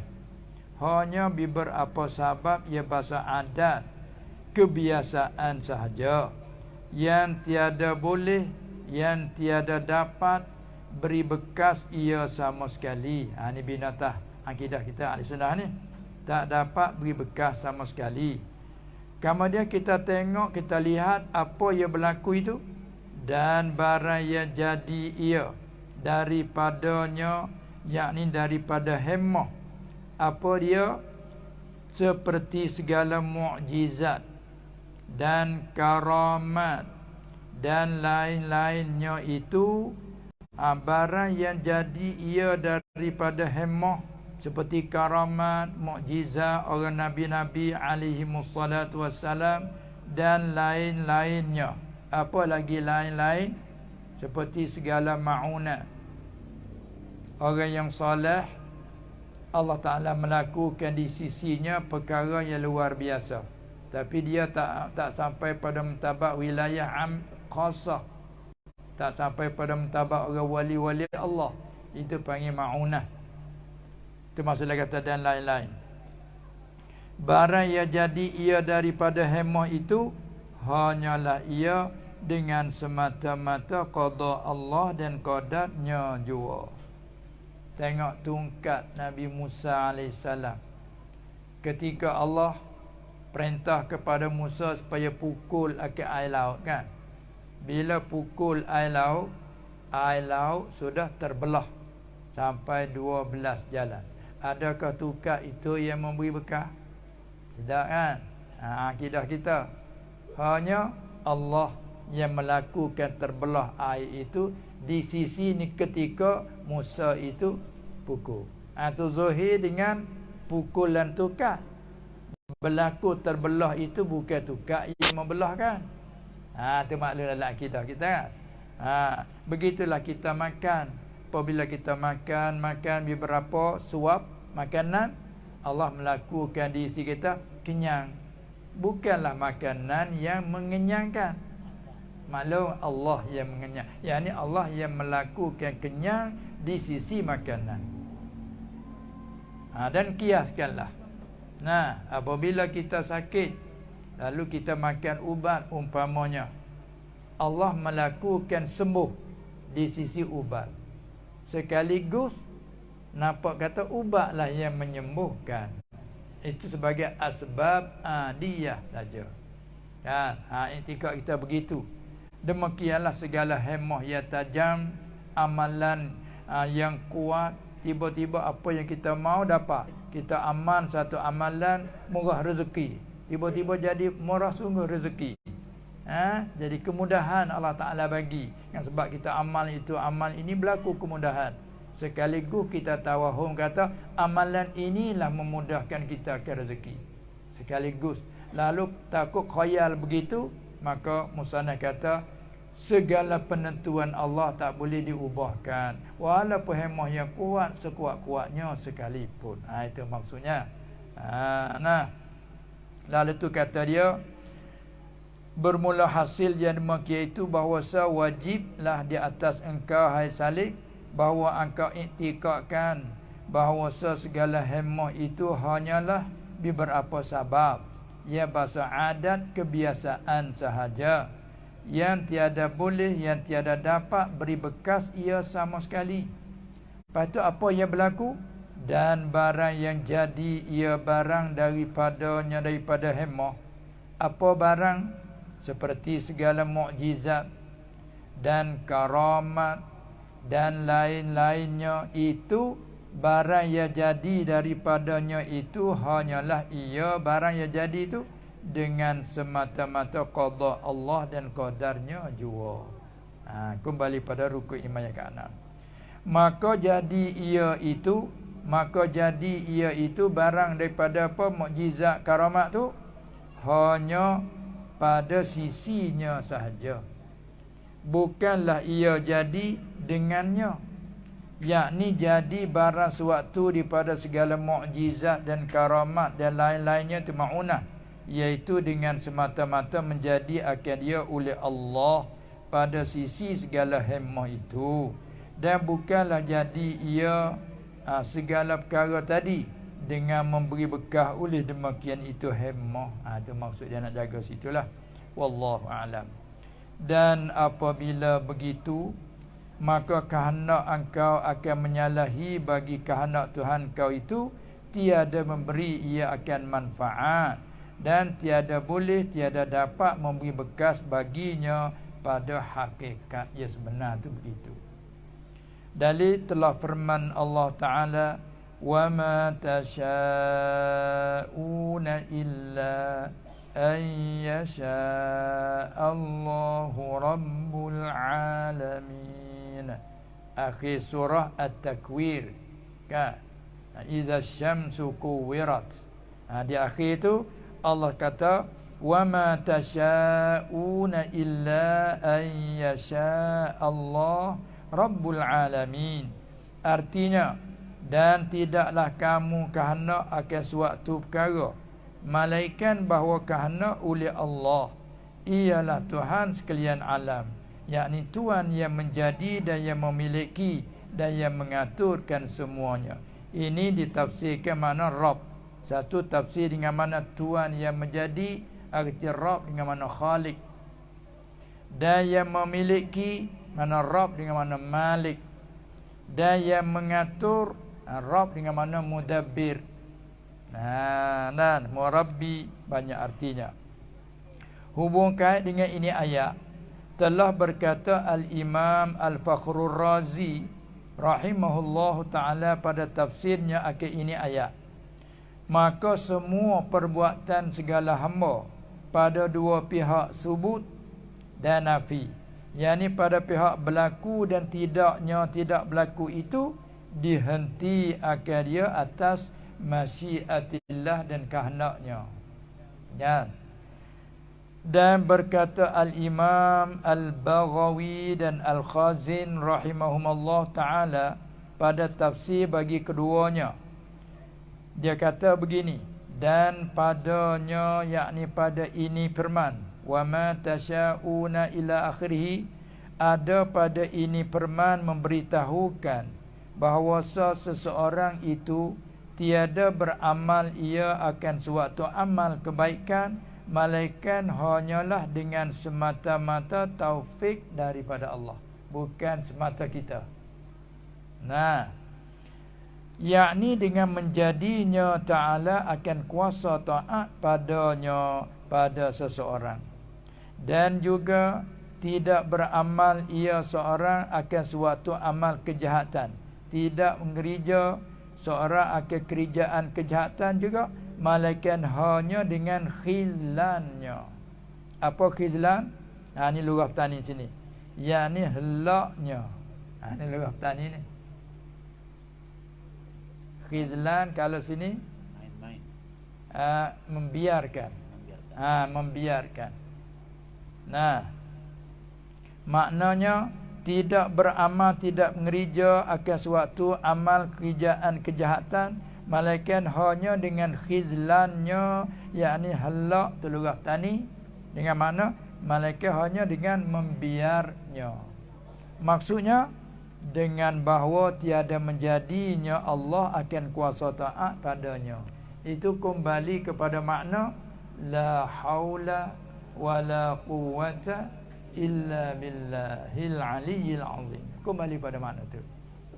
Hanya beberapa sebab, ya bahasa adat, kebiasaan sahaja, yang tiada boleh, yang tiada dapat beri bekas ia sama sekali. Ini binatah akidah kita ahli sunnah ni, tak dapat beri bekas sama sekali. Kemudian kita tengok, kita lihat apa yang berlaku itu, dan barang yang jadi ia daripadanya, yakni daripada himmah, apa dia? Seperti segala mukjizat dan karamat dan lain-lainnya itu, barang yang jadi ia daripada himmah, seperti karamat, mukjizat orang nabi-nabi alaihi wassalatu wassalam, dan lain-lainnya. Apa lagi lain-lain? Seperti segala ma'unat. Orang yang soleh, Allah Ta'ala melakukan di sisinya perkara yang luar biasa, tapi dia tak sampai pada mentabak wilayah khasah, tak sampai pada mentabak orang wali-wali Allah. Itu panggil ma'unah. Itu maksudnya kata dan lain-lain. Barang yang jadi ia daripada himmah itu, hanyalah ia dengan semata-mata qada Allah dan qadarnya jua. Tengok tungkat Nabi Musa AS, ketika Allah perintah kepada Musa supaya pukul akan air laut kan. Bila pukul air laut sudah terbelah sampai 12 jalan. Adakah tungkat itu yang memberi bekah? Tidak kan? Akidah kita hanya Allah yang melakukan terbelah air itu di sisi ni ketika Musa itu pukul. Tu zahir dengan pukulan tukar. Berlaku terbelah itu bukan tukar yang membelah kan. Tu maklum dalam akidah kita kan. Begitulah kita makan. Apabila kita makan beberapa suap makanan, Allah melakukan di sisi kita kenyang. Bukanlah makanan yang mengenyangkan. Maklum Allah yang mengenyang. Yang ni Allah yang melakukan kenyang di sisi makanan. Dan kiaskanlah. Apabila kita sakit, lalu kita makan ubat umpamanya, Allah melakukan sembuh di sisi ubat. Sekaligus nampak kata ubatlah yang menyembuhkan. Itu sebagai asbab adiyah saja. I'tikad kita begitu. Demikianlah segala hemah yang tajam, amalan yang kuat, tiba-tiba apa yang kita mau dapat. Kita aman satu amalan, murah rezeki. Tiba-tiba jadi murah sungguh rezeki. Jadi kemudahan Allah Ta'ala bagi. Yang sebab kita amal itu, amal ini berlaku kemudahan. Sekaligus kita tawahum kata amalan inilah memudahkan kita ke rezeki. Sekaligus. Lalu takut khayal begitu, maka musannaf kata segala penentuan Allah tak boleh diubahkan, walaupun hemah yang kuat sekuat-kuatnya sekalipun. Itu maksudnya. Lalu tu kata dia, bermula hasil yang demikian itu bahawasa wajiblah di atas engkau hai Salik, bahawa engkau iktikadkan bahawasa segala hemah itu hanyalah beberapa sebab, ia bahasa adat kebiasaan sahaja, yang tiada boleh, yang tiada dapat beri bekas ia sama sekali. Lepas tu apa yang berlaku? Dan barang yang jadi ia barang daripada hemah. Apa barang? Seperti segala mukjizat dan karamat dan lain-lainnya, itu barang yang jadi daripadanya itu hanyalah ia barang yang jadi itu dengan semata-mata qada Allah dan qadarnya jua. Kembali pada rukun iman yang ke-6. Maka jadi ia itu barang daripada apa? Mukjizat karamat tu hanya pada sisinya sahaja. Bukanlah ia jadi dengannya. Yakni jadi barang suatu daripada segala mukjizat dan karamat dan lain-lainnya tu ma'unah, iaitu dengan semata-mata menjadi akan dia oleh Allah pada sisi segala hemah itu, dan bukanlah jadi ia segala perkara tadi dengan memberi bekah oleh demikian itu hemah. Itu maksud dia nak jaga situlah. Wallahu a'lam. Dan apabila begitu, maka kehendak engkau akan menyalahi bagi kehendak Tuhan kau itu tiada memberi ia akan manfaat, dan tiada boleh, tiada dapat memberi bekas baginya pada hakikat yang sebenar itu begitu. Dalil telah firman Allah Ta'ala, wa ma tasha'una illa an yasha Allahu rabbul alamin. Akhir surah At-Takwir kan, iza syamsu kuwirat. Di akhir itu Allah kata wa ma tasha'una illa an yasha Allah rabbul alamin. Artinya, dan tidaklah kamu kehendak akan suatu perkara malaikat bahawa kehendak oleh Allah ialah Tuhan sekalian alam, yakni Tuhan yang menjadi dan yang memiliki dan yang mengaturkan semuanya. Ini ditafsirkan makna Rabb. Satu tafsir dengan mana Tuhan yang menjadi, arti Rabb dengan mana Khalik, dan yang memiliki mana Rabb dengan mana Malik, dan yang mengatur Rabb dengan mana Mudabbir. Dan Murabbi banyak artinya. Hubungkan dengan ini ayat, telah berkata Al-Imam Al-Fakhrur Razi rahimahullahu ta'ala pada tafsirnya akan ini ayat, maka semua perbuatan segala hamba pada dua pihak subut dan nafi. Yani pada pihak berlaku dan tidaknya tidak berlaku itu dihenti akan dia atas masyiatillah dan kehendaknya. Ya. Dan berkata Al-Imam Al-Baghawi dan Al-Khazin rahimahumullah ta'ala pada tafsir bagi keduanya. Dia kata begini, dan padanya, yakni pada ini firman, wa ma tasyauna ila akhirih, ada pada ini firman memberitahukan bahawa seseorang itu tiada beramal ia akan suatu amal kebaikan malaikat hanyalah dengan semata-mata taufik daripada Allah, bukan semata kita. Nah, yakni dengan menjadinya Ta'ala akan kuasa taat padanya pada seseorang. Dan juga tidak beramal ia seorang akan suatu amal kejahatan, tidak mengerja seorang akan kerjaan kejahatan juga malaikat hanya dengan khizlannya. Apa khizlan? Ini lugah petani sini. Yakni helaknya. Ini lugah petani ni. Khizlan kalau sini Main-main. membiarkan. Membiarkan. Nah, maknanya tidak beramal, tidak mengerja akan suatu amal kerjaan kejahatan malaikat hanya dengan khizlannya, yakni halak tu lugah tani, dengan makna malaikat hanya dengan membiarnya. Maksudnya dengan bahawa tiada menjadinya Allah akan kuasa taat padanya. Itu kembali kepada makna la haula wala quwwata illa billahil aliyyil azim. Kembali pada makna tu.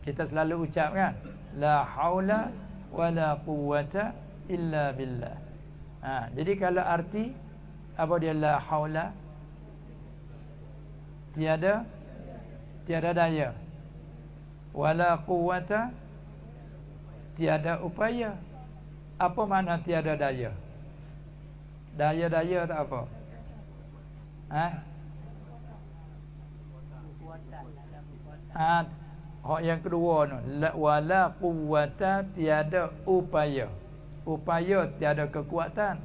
Kita selalu ucap kan, la haula wala quwwata illa billah. Jadi kalau arti apa dia la haula? Tiada daya. Wala quwwata, tiada upaya. Apa makna tiada daya? Daya tak apa? Hak yang kedua tu, wala quwwata, tiada upaya. Upaya tiada kekuatan.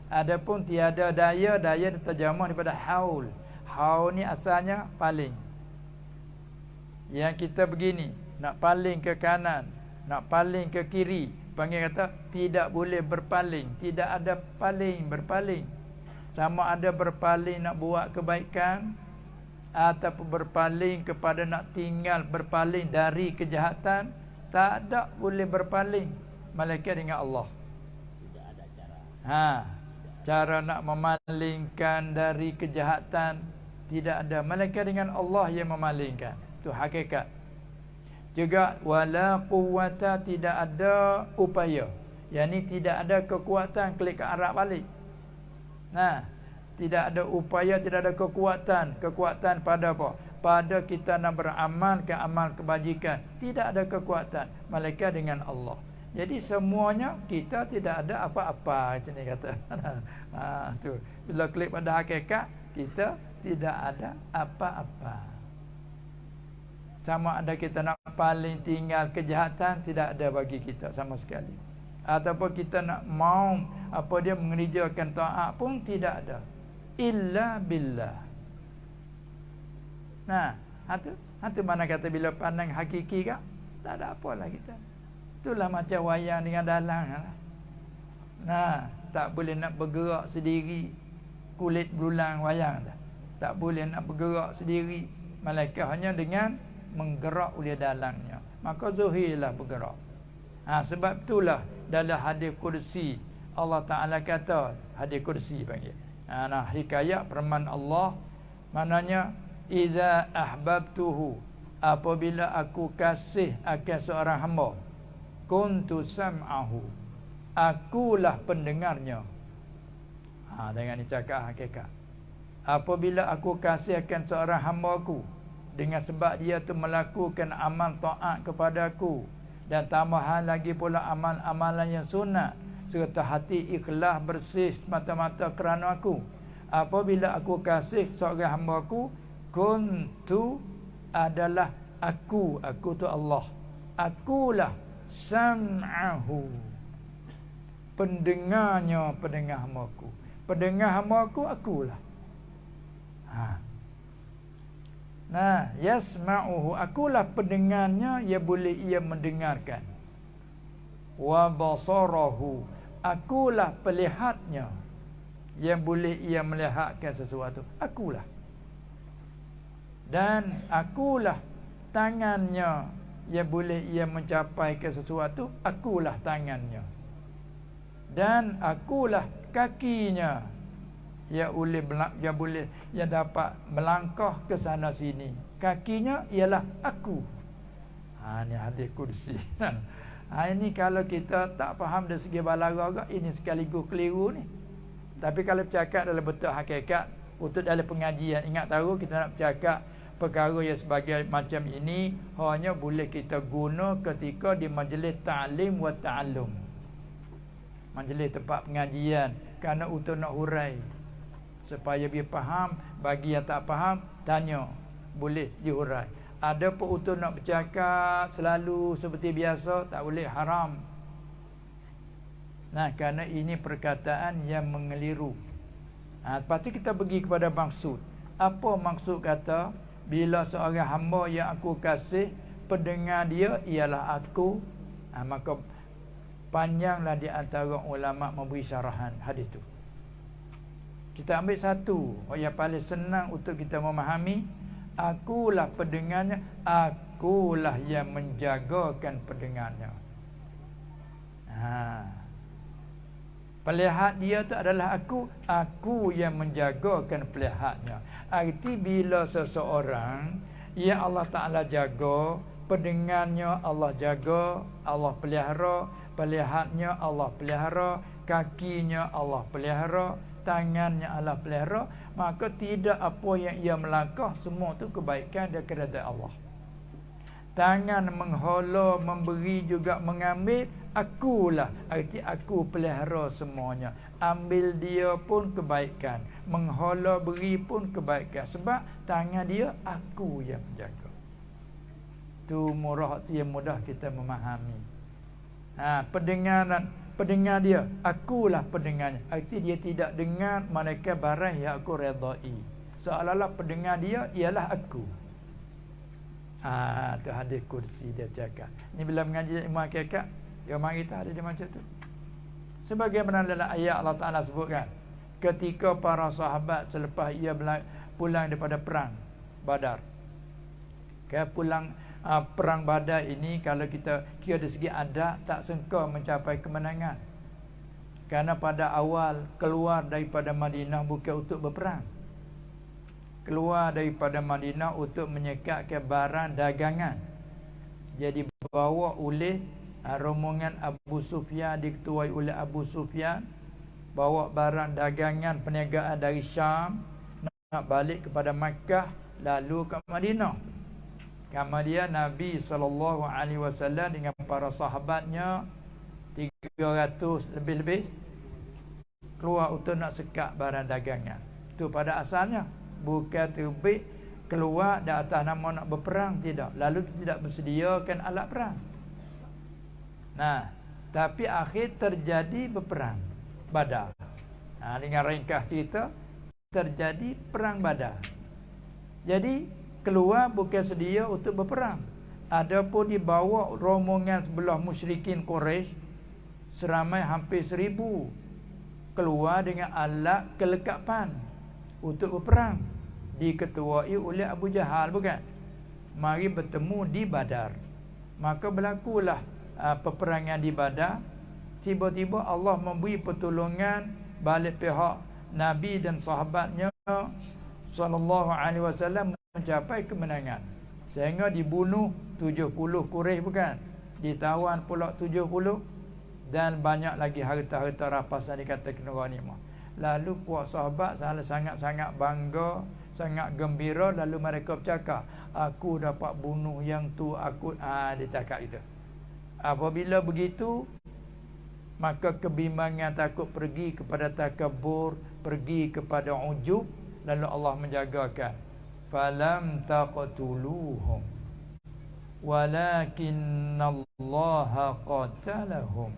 Adapun tiada daya, daya terjemah daripada haul. Haul ni asalnya paling. Yang kita begini, nak paling ke kanan, nak paling ke kiri, panggil kata tidak boleh berpaling. Tidak ada paling, berpaling. Sama ada berpaling nak buat kebaikan ataupun berpaling kepada nak tinggal, berpaling dari kejahatan, tak ada boleh berpaling malaikat dengan Allah. Tidak ada cara. Cara nak memalingkan dari kejahatan tidak ada. Malaikat dengan Allah yang memalingkan. Itu hakikat. Juga wala quwwata, tidak ada upaya. Yani tidak ada kekuatan klik ke arah balik. Tidak ada upaya, tidak ada kekuatan. Kekuatan pada apa? Pada kita nak beramal ke amal kebajikan. Tidak ada kekuatan. Malaikat dengan Allah. Jadi semuanya kita tidak ada apa-apa, macam ni kata. Tu. Bila klik pada hakikat, kita tidak ada apa-apa. Sama ada kita nak paling tinggal kejahatan, tidak ada bagi kita sama sekali. Ataupun kita nak mau apa dia mengerjakan taat pun tidak ada. Illa billah. Hatu mana kata bila pandang hakiki kak, tak ada apalah kita. Itulah macam wayang dengan dalang. Tak boleh nak bergerak sendiri. Kulit berulang wayang dah. Tak boleh nak bergerak sendiri. Malaikat hanya dengan menggerak oleh dalangnya. Maka zuhirlah bergerak. Sebab itulah dalam hadis kursi Allah Ta'ala kata, hadis kursi panggil. Hikayat firman Allah, maknanya iza ahbabtuhu, apabila aku kasih akan seorang hamba, kuntu sam'ahu, akulah pendengarnya. Dengan ni cakap hakikat. Apabila aku kasih akan seorang hamba-Ku, dengan sebab dia tu melakukan amal taat kepada aku, dan tambahan lagi pula amal-amalan yang sunat, serta hati ikhlas bersih semata-mata kerana aku, apabila aku kasih seorang hamba-Ku, kuntu adalah aku tu Allah. Akulah sam'ahu, pendengar hamba-Ku. Pendengar hamba-Ku akulah. Nah, yasma'uhu, akulah pendengarnya, ia mendengarkan. Wa basarahu, akulah pelihatnya, yang boleh ia melihatkan sesuatu. Akulah. Dan akulah tangannya, yang boleh ia mencapai ke sesuatu. Akulah tangannya. Dan akulah kakinya, yang dapat melangkah ke sana sini. Kakinya ialah aku. Ini hadis kursi. Ini kalau kita tak faham dari segi balaghah, ini sekaligus keliru ni. Tapi kalau bercakap dalam bentuk hakikat, untuk dalam pengajian, ingat tahu kita nak bercakap perkara yang sebagai macam ini hanya boleh kita guna ketika di majlis ta'lim wa ta'allum, majlis tempat pengajian, kerana untuk nak hurai supaya dia faham. Bagi yang tak faham, tanya, boleh dihurai. Ada pun untuk nak bercakap selalu seperti biasa, tak boleh, haram. Nah, kerana ini perkataan yang mengeliru. Lepas tu kita pergi kepada maksud. Apa maksud kata bila seorang hamba yang aku kasih, pendengar dia ialah aku, maka panjanglah di antara ulama memberi syarahan hadis tu. Kita ambil satu yang paling senang untuk kita memahami. Akulah pendengarnya, akulah yang menjagakan pendengarnya. Pelihat dia tu adalah aku yang menjagakan pelihatnya. Arti bila seseorang yang Allah Ta'ala jaga, pendengarnya Allah jaga, Allah pelihara, pelihatnya Allah pelihara, kakinya Allah pelihara, tangannya Allah pelihara, maka tidak apa yang ia melangkah, semua tu kebaikan dan keridaan Allah. Tangan menghala, memberi juga mengambil, akulah. Arti aku pelihara semuanya. Ambil dia pun kebaikan, menghala beri pun kebaikan. Sebab tangan dia aku yang menjaga. Tu murah, tu yang mudah kita memahami. Pendengar dia, akulah pendengarnya. Arti dia tidak dengar malaikat barang yang aku redai. Seolah-olah pendengar dia ialah aku. Tu hadis kursi dia cakap. Ni bila mengaji ilmu hakikat, yang mari kita ada dia macam tu. Sebagaimana dalam ayat Allah Ta'ala sebutkan, ketika para sahabat selepas ia pulang daripada perang Badar. Pulang perang Badar ini, kalau kita kira dari segi adat, tak sengka mencapai kemenangan. Kerana pada awal keluar daripada Madinah bukan untuk berperang. Keluar daripada Madinah untuk menyekatkan barang dagangan. Jadi bawa oleh rombongan Abu Sufyan, diketuai oleh Abu Sufyan, bawa barang dagangan perniagaan dari Syam nak balik kepada Makkah, lalu ke Madinah. Kemudian Nabi SAW dengan para sahabatnya 300 lebih-lebih keluar untuk nak sekat barang dagangan. Itu pada asalnya. Bukan terbit keluar di atas nama nak berperang, tidak. Lalu tidak bersediakan alat perang. Nah, tapi akhir terjadi berperang Badar. Dengan ringkas cerita, terjadi perang Badar. Jadi keluar bukan sedia untuk berperang. Adapun dibawa rombongan sebelah musyrikin Quraisy seramai hampir 1000 keluar dengan alat kelengkapan untuk berperang, diketuai oleh Abu Jahal, bukan? Mari bertemu di Badar. Maka berlakulah peperangan di Badar. Tiba-tiba Allah memberi pertolongan balik pihak Nabi dan sahabatnya sallallahu alaihi wasallam mencapai kemenangan. Sehingga dibunuh 70 Quraisy, bukan? Ditawan pula 70, dan banyak lagi harta-harta rampasan dikatakan ghanimah. Lalu puak sahabat sangat-sangat bangga, sangat gembira. Lalu mereka bercakap, aku dapat bunuh yang tu, aku dia cakap itu. Apabila begitu, maka kebimbangan takut pergi kepada takabur, pergi kepada ujub, lalu Allah menjagakan. Falam taqtuluhum walakinnallaha qatalahum.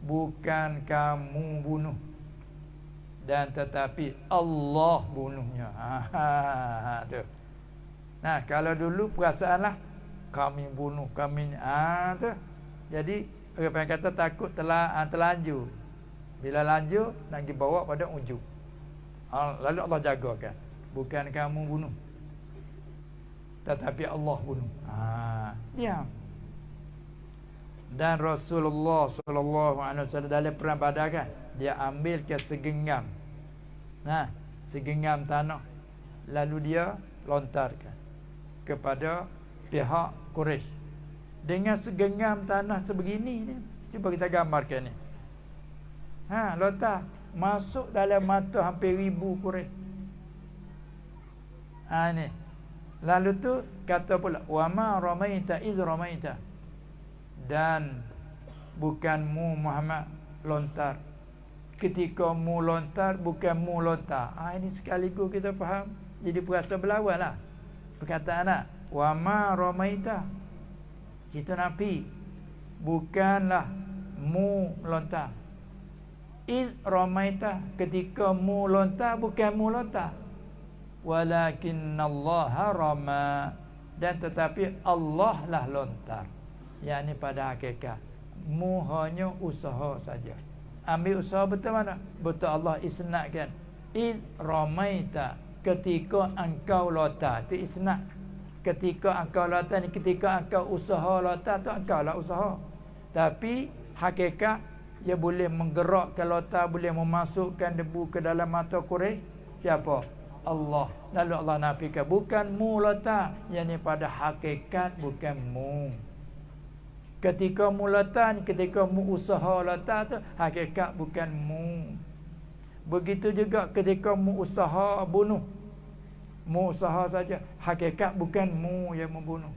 Bukan kamu bunuh, dan tetapi Allah bunuhnya. Tu. Nah, kalau dulu perasaanlah kami bunuh, kami tu. Jadi orang kata takut terlanjur. Bila lanjur nak dibawa pada ujub. Lalu Allah jagakan. Bukan kamu bunuh, tetapi Allah bunuh. Diam. Dan Rasulullah sallallahu alaihi wasallam dalam perang Badar kan, dia ambil ke segenggam. Nah, segenggam tanah, lalu dia lontarkan kepada pihak Quraisy. Dengan segenggam tanah sebegini ni, cuba kita gambarkan ni. Lontar masuk dalam mata hampir 1000 Quraisy. Ni. Lalu tu kata pula, wa ma ramaita iz ramaita. Dan bukanmu Muhammad lontar, ketika mu lontar, bukan mu lontar. Ini sekaligus kita faham. Jadi perasa berlawan lah perkataan nak. Wa ma ramaita, cerita Nabi, bukanlah mu lontar. Iz ramaita, ketika mu lontar, bukan mu lontar. Walakinnallaha rama, dan tetapi Allah lah lontar. Yang ni pada hakikat mu hanya usaha saja. Ambil usaha betul mana? Betul Allah isnadkan. Iz ramaita, ketika engkau lontar. Itu isnad. Ketika engkau lontar ni, ketika engkau usaha lontar tu engkau lah usaha. Tapi hakikat dia boleh menggerakkan lontar, boleh memasukkan debu ke dalam mata Quraisy. Siapa? Allah. Lalu Allah nafikan, bukan mu lontar. Yang ni pada hakikat bukan mu. Ketika mu lontar, ketika mu usaha lontar tu hakikat bukan mu. Begitu juga ketika mu usaha bunuh, mu usaha saja, hakikat bukan mu yang membunuh.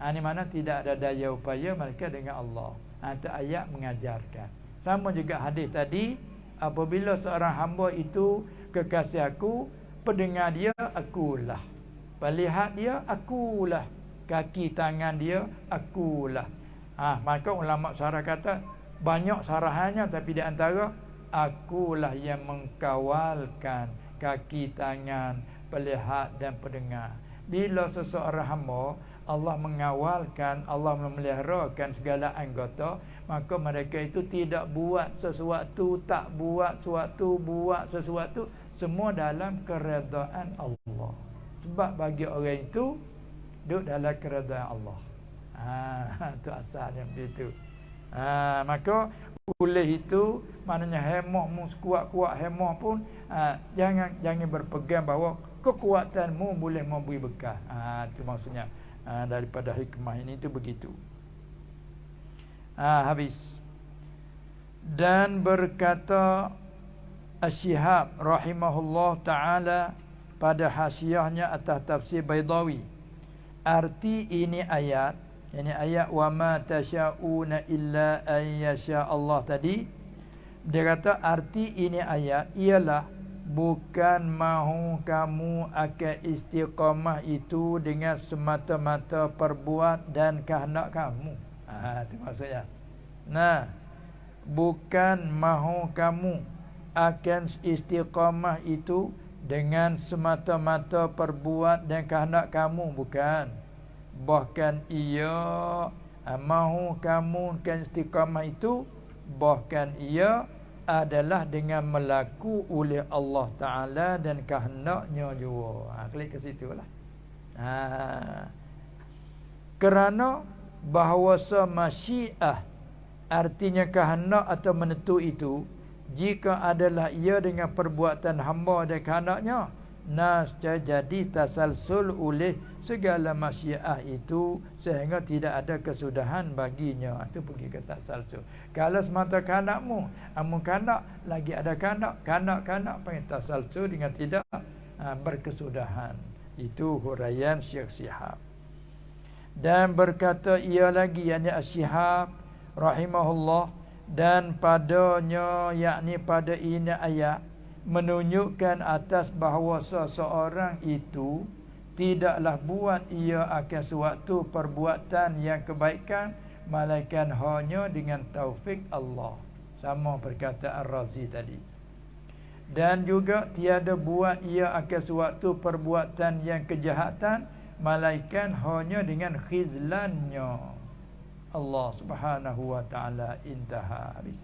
Ini mana tidak ada daya upaya mereka dengan Allah. Itu ayat mengajarkan. Sama juga hadis tadi, apabila seorang hamba itu kekasih aku, pendengar dia akulah, melihat dia akulah, kaki tangan dia akulah. Maka ulama syarah kata banyak syarahannya, tapi di antara akulah yang mengkawalkan kaki tangan, pelihat dan pendengar. Bila seseorang hamba Allah mengawalkan, Allah memeliharakan segala anggota, maka mereka itu tidak buat sesuatu, tak buat sesuatu, buat sesuatu, semua dalam keredaan Allah. Sebab bagi orang itu duduk dalam keredaan Allah. Itu asalnya begitu. Maka oleh itu maknanya hemah mu kuat-kuat hemah pun jangan berpegang bahawa kekuatanmu boleh memberi bekal. Itu maksudnya daripada hikmah ini itu begitu. Habis. Dan berkata Asy-Syihab rahimahullah taala pada hasyiahnya atas tafsir Baidawi, arti ini ayat, yakni ayat wa ma tasyauna illa an yasha Allah tadi, dia kata arti ini ayat ialah bukan mahu kamu akan istiqamah itu dengan semata-mata perbuat dan kehendak kamu. Itu maksudnya. Bukan mahu kamu akan istiqamah itu dengan semata-mata perbuat dan kehendak kamu, bukan. Bahkan ia mahu kamu akan istiqamah itu, bahkan ia adalah dengan melaku oleh Allah Ta'ala dan kehendaknya juga. Klik ke situ lah. Kerana bahawasa masyiah, artinya kehendak atau menentu itu, jika adalah ia dengan perbuatan hamba dan kehendaknya, jadi tasalsul oleh segala masyiah itu sehingga tidak ada kesudahan baginya. Itu pergi ke tasalsul. Kalau semata kehendakmu, amun kehendak lagi ada kehendak panggil tasalsul dengan tidak berkesudahan. Itu huraian Syekh Syihab. Dan berkata ia lagi, yakni Asy-Syihab rahimahullah, Dan padanya, yakni pada ini ayat, menunjukkan atas bahawa seseorang itu tidaklah buat ia akan suatu perbuatan yang kebaikan melainkan hanya dengan taufik Allah. Sama perkataan Razi tadi. Dan juga tiada buat ia akan suatu perbuatan yang kejahatan melainkan hanya dengan khizlannya Allah Subhanahu wa taala. Intaha habis.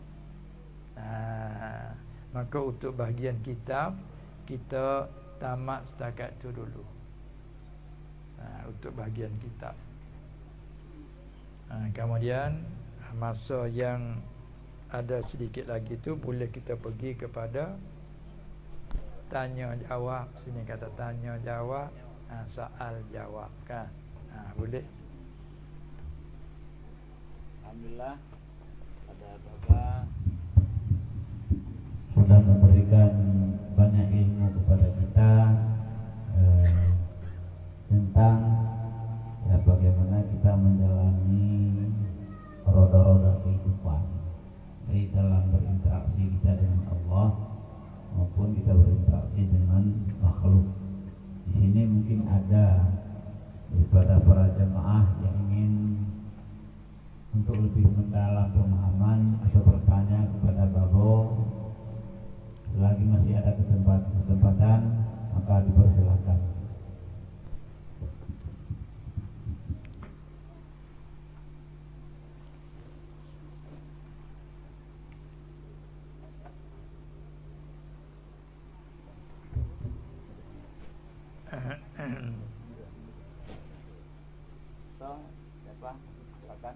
Maka untuk bahagian kitab kita tamat setakat itu dulu. Untuk bahagian kitab. Kemudian masa yang ada sedikit lagi tu boleh kita pergi kepada tanya jawab. Sini kata tanya jawab, soal jawab kan. Boleh. Alhamdulillah ada Bapak sudah memberikan banyak ilmu kepada kita tentang bagaimana kita menjalani roda-roda kehidupan, baik dalam berinteraksi kita dengan Allah maupun kita berinteraksi dengan makhluk. Di sini mungkin ada daripada para jemaah yang ingin untuk lebih mendalam pemahaman atau bertanya kepada Babo. Selagi masih ada kesempatan, maka dipersilakan. Siapa? Silakan.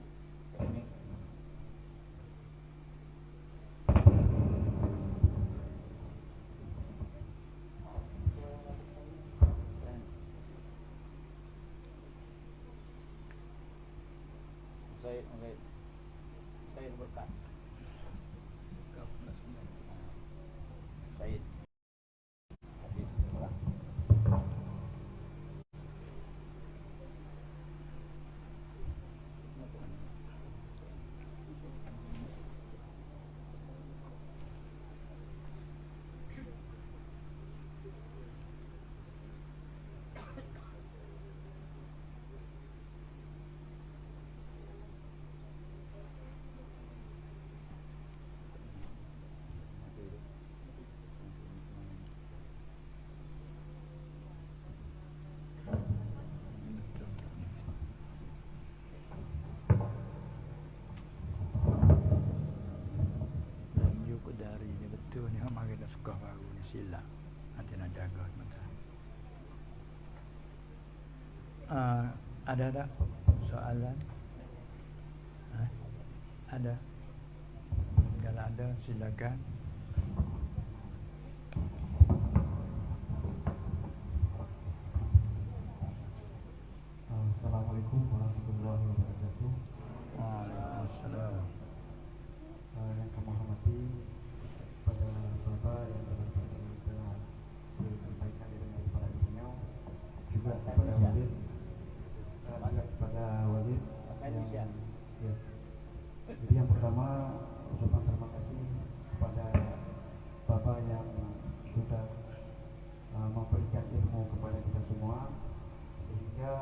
Saya berkat. Said. Silap. Nanti nak jaga mata. Ada tak soalan? Ada? Kalau ada silakan. Assalamualaikum warahmatullahi wabarakatuh. Waalaikumsalam. Yang kami hormati pada Bapak yang telah disampaikan dengan para beliau, juga kepada Walid, yang ya. Jadi yang pertama ucapan terima kasih kepada Bapak yang sudah memberikan ilmu kepada kita semua, sehingga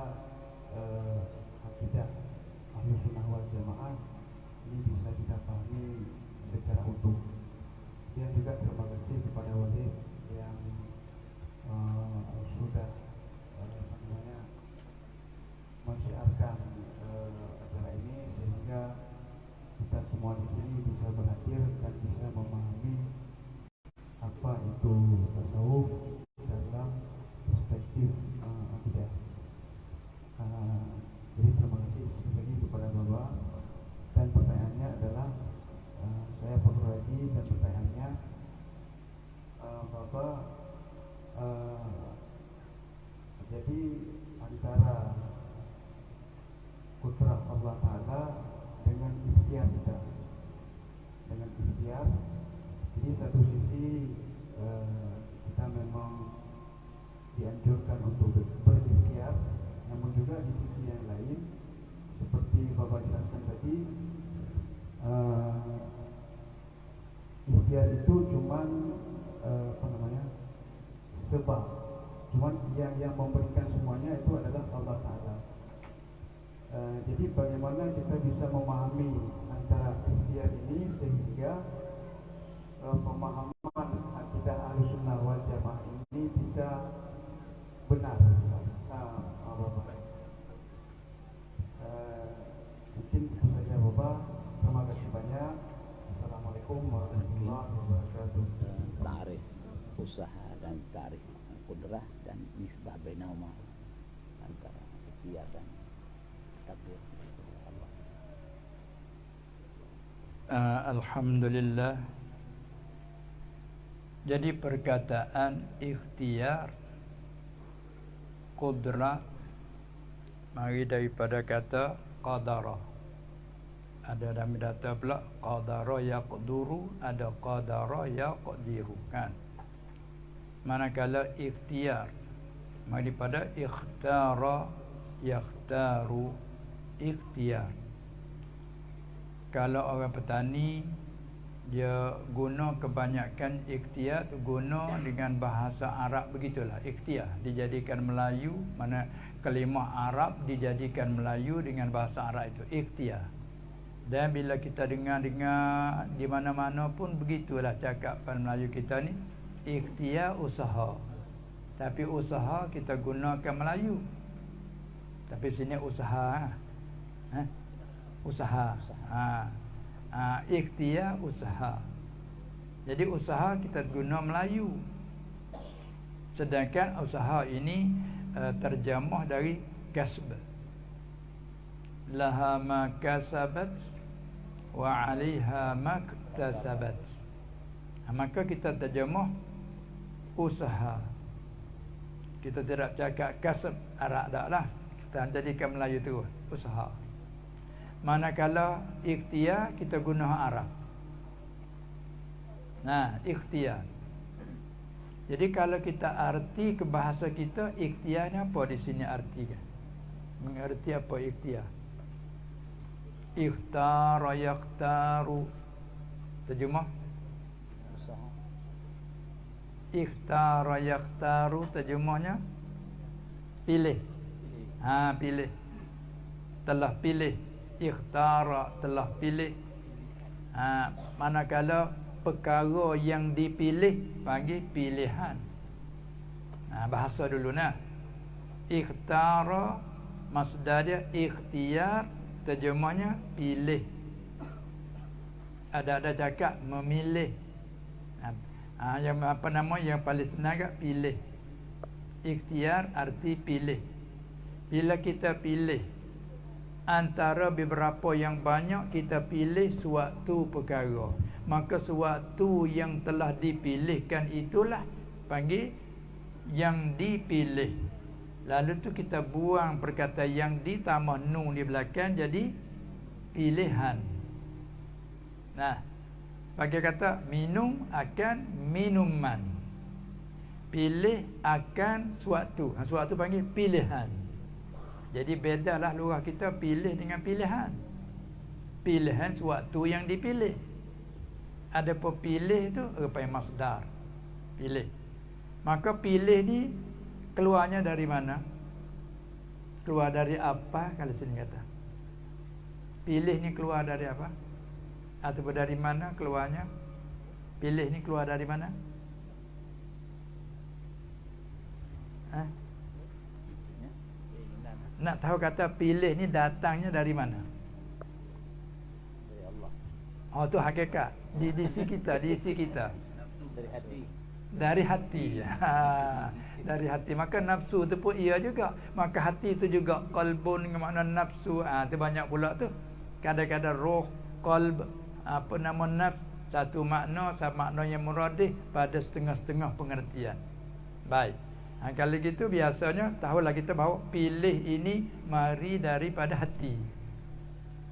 akidah Ahlus Sunnah wal Jamaah ini bisa kita pahami secara utuh. Dan juga terima kasih kepada Walid yang sudah mensiarkan acara ini, sehingga kita semua di sini bisa berhadir dan bisa memahami apa itu tasawuf dalam perspektif akidah. Jadi terima kasih sekali lagi kepada Bapak. Dan pertanyaannya adalah, saya Pak Haji, dan pertanyaannya, Bapak, jadi antara kudrat Allah Ta'ala dengan ikhtiar kita, jadi satu sisi kita memang dianjurkan untuk berikhtiar, namun juga di sisi yang lain seperti Bapak jelaskan tadi, ikhtiar itu cuman sebab, cuman yang memberikan semuanya itu adalah Allah Ta'ala. Jadi bagaimana kita bisa memahami antara ikhtiar ini sehingga pemahaman akidah Ahlussunnah wal Jamaah ini bisa benar. Mungkin itu saja Bapak. Terima kasih banyak. Assalamualaikum warahmatullahi wabarakatuh. Ta'rif usaha dan ta'rif qudrah dan nisbah bainahuma antara ikhtiar dan takdir Allah. Alhamdulillah. Jadi perkataan ikhtiar, qudrah mari daripada kata qadara. Ada dalam data pula qadara yaqduru, ada qadara yaqdiru kan. Manakala ikhtiar mari daripada ikhtara yakhtaru, ikhtiar. Kalau orang petani dia guna kebanyakan ikhtiar tu guna dengan bahasa Arab, begitulah ikhtiar dijadikan Melayu, mana kalimah Arab dijadikan Melayu dengan bahasa Arab itu ikhtiar. Dan bila kita dengar di mana-mana pun begitulah cakapan Melayu kita ni, ikhtiar usaha. Tapi usaha kita gunakan Melayu. Tapi sini usaha. Usaha. Ikhtiar usaha. Jadi usaha kita guna Melayu. Sedangkan usaha ini terjemah dari kasb. Laha ma kasabat wa 'alaiha maktasabat. Maka kita terjemah usaha. Kita tidak cakap kasb Arab dak lah. Kita jadikan Melayu tu usaha. Manakala ikhtiar kita guna Arab. Nah, ikhtiar. Jadi kalau kita arti ke bahasa kita, ikhtiar ni apa di sini artikan? Mengerti apa ikhtiar? Ikhtara yakhtaru. Terjemah Usaha. Ikhtara yakhtaru terjemahnya pilih. Pilih. Telah pilih. Ikhtara telah pilih. Manakala perkara yang dipilih panggil pilihan. Bahasa dulu nah. Ikhtara masdar dia ikhtiar, terjemahnya pilih. Ada cakap memilih. Yang apa nama yang paling senang kat pilih. Ikhtiar arti pilih. Bila kita pilih antara beberapa yang banyak, kita pilih suatu perkara, maka suatu yang telah dipilihkan itulah panggil yang dipilih. Lalu tu kita buang perkataan yang ditambah nun di belakang jadi pilihan. Nah, bagi kata minum akan minuman, pilih akan suatu, suatu panggil pilihan. Jadi bedalah lurah kita pilih dengan pilihan. Pilihan suatu yang dipilih. Ada pilih tu panggil masdar. Pilih. Maka pilih ni keluarnya dari mana? Keluar dari apa kalau sini kata? Pilih ni keluar dari apa? Atau dari mana keluarnya? Pilih ni keluar dari mana? Nak tahu kata pilih ni datangnya dari mana? Dari Allah. Oh tu hakikat. Di isi kita, di isi kita. Dari hati. Dari hati. Dari hati. Maka nafsu tu pun ia juga. Maka hati tu juga qalbun dengan makna nafsu. Tu banyak pula tu. Kadang-kadang roh, qalb, apa nama nafs, satu makna, satu makna yang muradih pada setengah-setengah pengertian. Baik. Kalau gitu biasanya tahulah kita bahawa pilih ini mari daripada hati.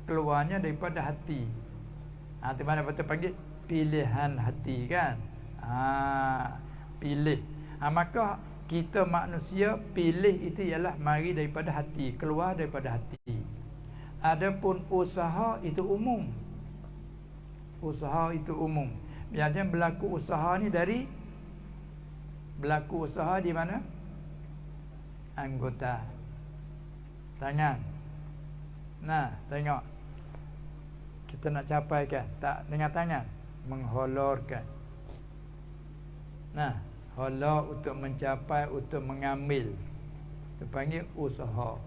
Keluarnya daripada hati. Di mana betul panggil pilihan hati kan? Pilih. Maka kita manusia pilih itu ialah mari daripada hati, keluar daripada hati. Adapun usaha itu umum. Usaha itu umum. Biasanya berlaku usaha ni dari berlaku usaha di mana? Anggota tangan. Nah, tengok. Kita nak capai kan? Tak dengan tangan, mengholorkan. Nah, holor untuk mencapai, untuk mengambil. Itu panggil usaha.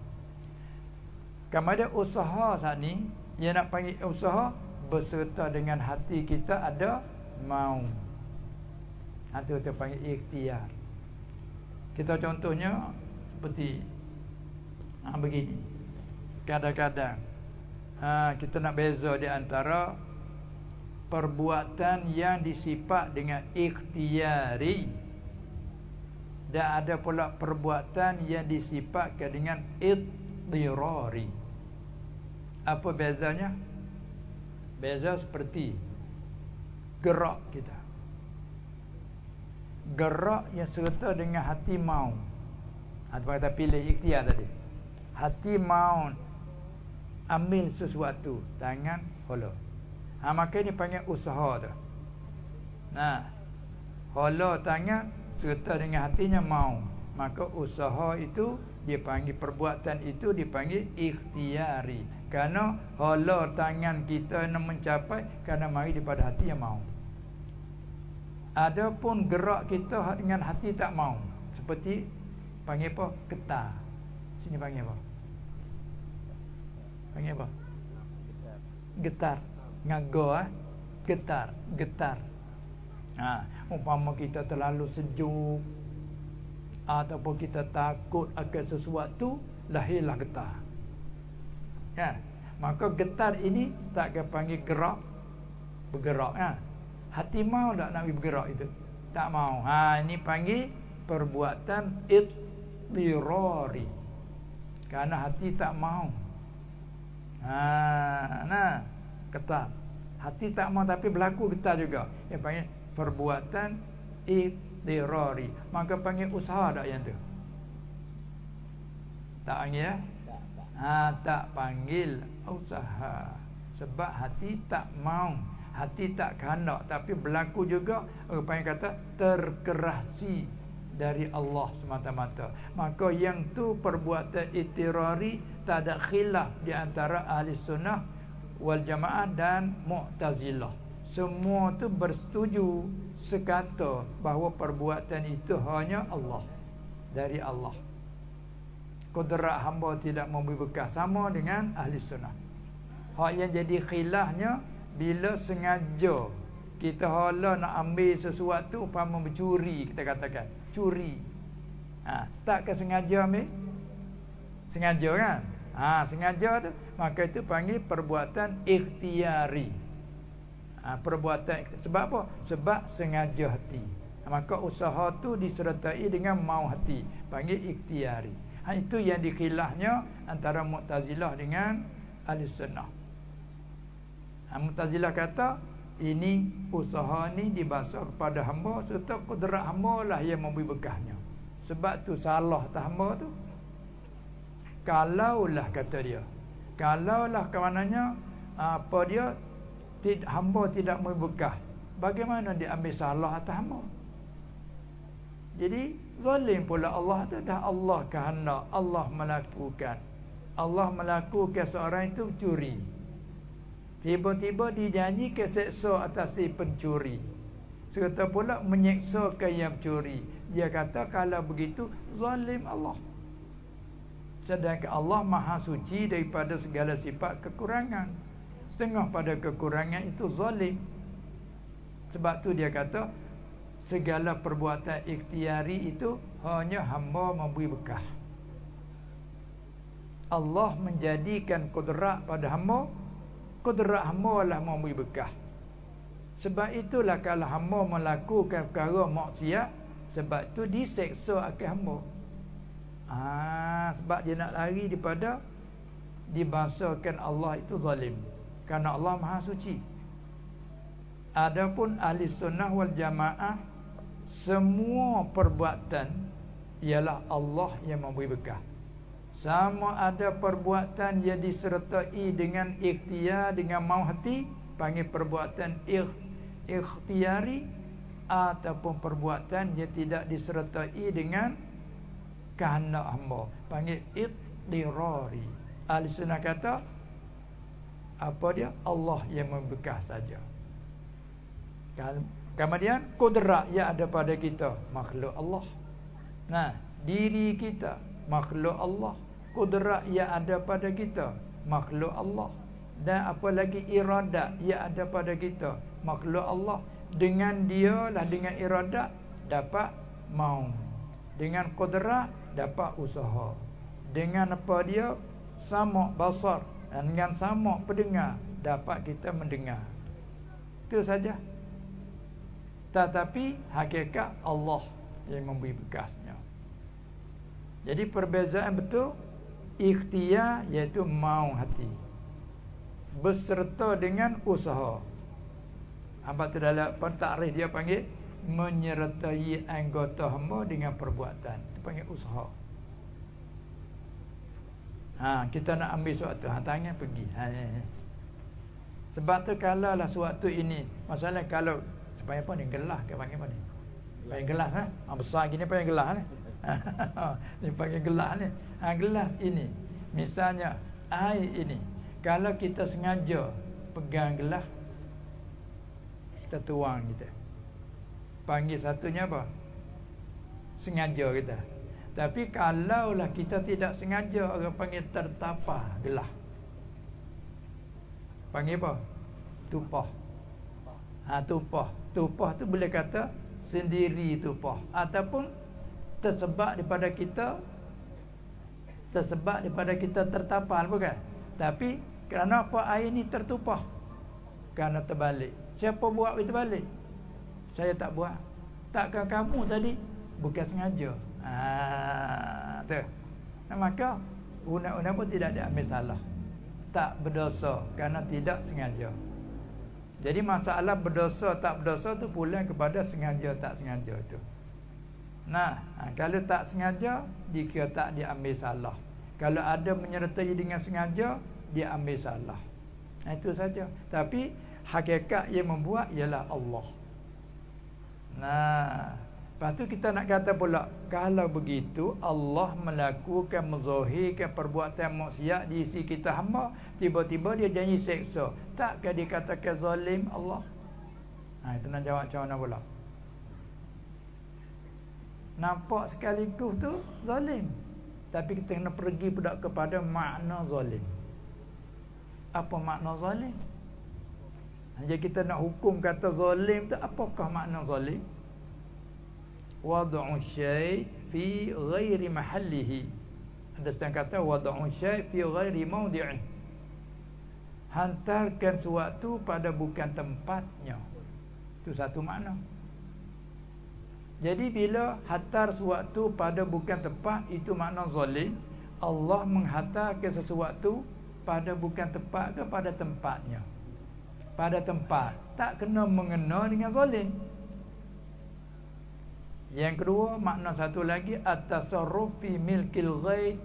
Kemudian usaha saat ni, dia nak panggil usaha berserta dengan hati kita ada mau. Itu kita panggil ikhtiar. Kita contohnya seperti begini. Kadang-kadang kita nak beza di antara perbuatan yang disifat dengan ikhtiari dan ada pula perbuatan yang disifatkan dengan iddirari. Apa bezanya? Beza seperti gerak kita. Gerak yang serta dengan hati mau. Apa kita pilih ikhtiar tadi. Hati mau ambil sesuatu, tangan holor. Maka ini panggil usaha tu. Nah, holor tangan serta dengan hatinya mau. Maka usaha itu dipanggil, perbuatan itu dipanggil ikhtiari. Kerana holor tangan kita nak mencapai kerana mari daripada hati yang mau. Adapun gerak kita dengan hati tak mau, seperti panggil apa? Getar. Sini panggil apa? Panggil apa? Getar. Ngago getar, getar. Umpama kita terlalu sejuk ataupun kita takut akan sesuatu, lahirlah getar. Kan? Maka getar ini tak akan panggil gerak, bergerak kan? Hati mau tak nak bergerak itu? Tak mau. Ini panggil perbuatan iddirari. Kerana hati tak mau. Getar. Hati tak mau tapi berlaku getar juga. Yang panggil perbuatan iddirari. Maka panggil usaha tak yang tu? Tak panggil ya? Tak panggil usaha. Sebab hati tak mau. Hati tak kehendak, tapi berlaku juga orang kata terkerasi dari Allah semata-mata. Maka yang tu perbuatan iddirari, tak ada khilaf di antara ahli sunnah wal jamaah dan mu'tazilah. Semua tu bersetuju sekata bahawa perbuatan itu hanya Allah, dari Allah. Kudrat hamba tidak memberi bekas, sama dengan ahli sunnah. Hak yang jadi khilafnya bila sengaja kita hala nak ambil sesuatu, umpama mencuri, kita katakan curi. Tak ke sengaja ambil? Sengaja kan? Sengaja tu, maka itu panggil perbuatan ikhtiari. Perbuatan, sebab apa? Sebab sengaja hati. Maka usaha tu disertai dengan mau hati, panggil ikhtiari. Itu yang dikhilafnya antara Mu'tazilah dengan Ahli Sunnah. Mu'tazilah kata ini usaha ni dibasar kepada hamba serta kudrat hamba lah yang memberi bekahnya. Sebab tu salah tak hamba tu. Kalaulah kata dia, kalaulah ke mananya apa dia hamba tidak memberi bekah, bagaimana dia ambil salah atas hamba? Jadi zalim pula Allah tu. Dah Allah kehendak, Allah melakukan. Allah melakukan seorang itu curi, tiba-tiba dijanjikan seksa atas si pencuri, serta pula menyeksakan yang curi. Dia kata kalau begitu zalim Allah. Sedangkan Allah maha suci daripada segala sifat kekurangan. Setengah pada kekurangan itu zalim. Sebab tu dia kata segala perbuatan ikhtiari itu hanya hamba memberi bekah. Allah menjadikan kudrat pada hamba, kudrat hamba lah memberi bekah. Sebab itulah kalau hamba melakukan perkara maksiat, sebab tu diseksa akan hamba. Sebab dia nak lari daripada dibahasakan Allah itu zalim, kerana Allah maha suci. Adapun ahli sunnah wal jamaah, semua perbuatan ialah Allah yang memberi bekah. Sama ada perbuatan yang disertai dengan ikhtiar, dengan mau hati, panggil perbuatan ikhtiari ataupun perbuatan yang tidak disertai dengan kehendak hamba, panggil ittirari. Ahli sunnah kata apa dia? Allah yang membekas saja. Kemudian kudrat yang ada pada kita, makhluk Allah. Nah, diri kita makhluk Allah. Kudrat yang ada pada kita, makhluk Allah. Dan apa lagi iradat yang ada pada kita, makhluk Allah. Dengan dia lah, dengan iradat dapat mau, dengan kudrat dapat usaha, dengan apa dia sama basar, dan dengan sama pendengar dapat kita mendengar. Itu saja. Tetapi hakikat Allah yang memberi bekasnya. Jadi perbezaan betul ikhtiar iaitu mau hati beserta dengan usaha. Hamba tu dalam takrif dia panggil menyertai anggota hamba dengan perbuatan. Itu panggil usaha. Kita nak ambil suatu, tangan pergi. Sebab tu kalau lah suatu ini, masalah kalau supaya apa ni, gelas ke panggil apa ni? Panggil gelas besar gini panggil gelas ni. Ni panggil gelas ni. Gelas ini, misalnya air ini, kalau kita sengaja pegang gelas, kita tuang kita. Panggil satunya apa? Sengaja kita. Tapi kalaulah kita tidak sengaja, orang panggil tertapah gelas. Panggil apa? Tupah. Tupah. Tupah tu boleh kata sendiri tupah, ataupun tersebab daripada kita tertapal, bukan? Tapi kerana apa air ni tertupah? Kerana terbalik. Siapa buat itu balik? Saya tak buat. Takkan kamu tadi? Bukan sengaja. Tu. Maka undang-undang pun tidak diambil salah. Tak berdosa kerana tidak sengaja. Jadi masalah berdosa tak berdosa tu pulang kepada sengaja tak sengaja tu. Nah, kalau tak sengaja dikira tak diambil salah. Kalau ada menyertai dengan sengaja, dia ambil salah. Itu saja. Tapi hakikat yang membuat ialah Allah. Nah, lepas tu kita nak kata pula, kalau begitu Allah melakukan menzahirkan perbuatan maksiat di isi kita hamba, tiba-tiba dia janji seksa, takkah dikatakan zalim Allah? Itu nak jawab macam mana pula? Nampak sekaligus tu zalim, tapi kita kena pergi pula kepada makna zalim. Apa makna zalim? Jadi kita nak hukum kata zalim tu, apakah makna zalim? Wad'u syai' fi ghairi mahallihi. Ada setengah kata wad'u syai' fi ghairi mawdi'i. Hantarkan sesuatu pada bukan tempatnya. Itu satu makna. Jadi bila hantar sesuatu pada bukan tempat, itu makna zalim. Allah menghantarkan sesuatu pada bukan tempat ke pada tempatnya. Pada tempat, tak kena mengena dengan zalim. Yang kedua, makna satu lagi, at-tasarruf fi milkil ghaib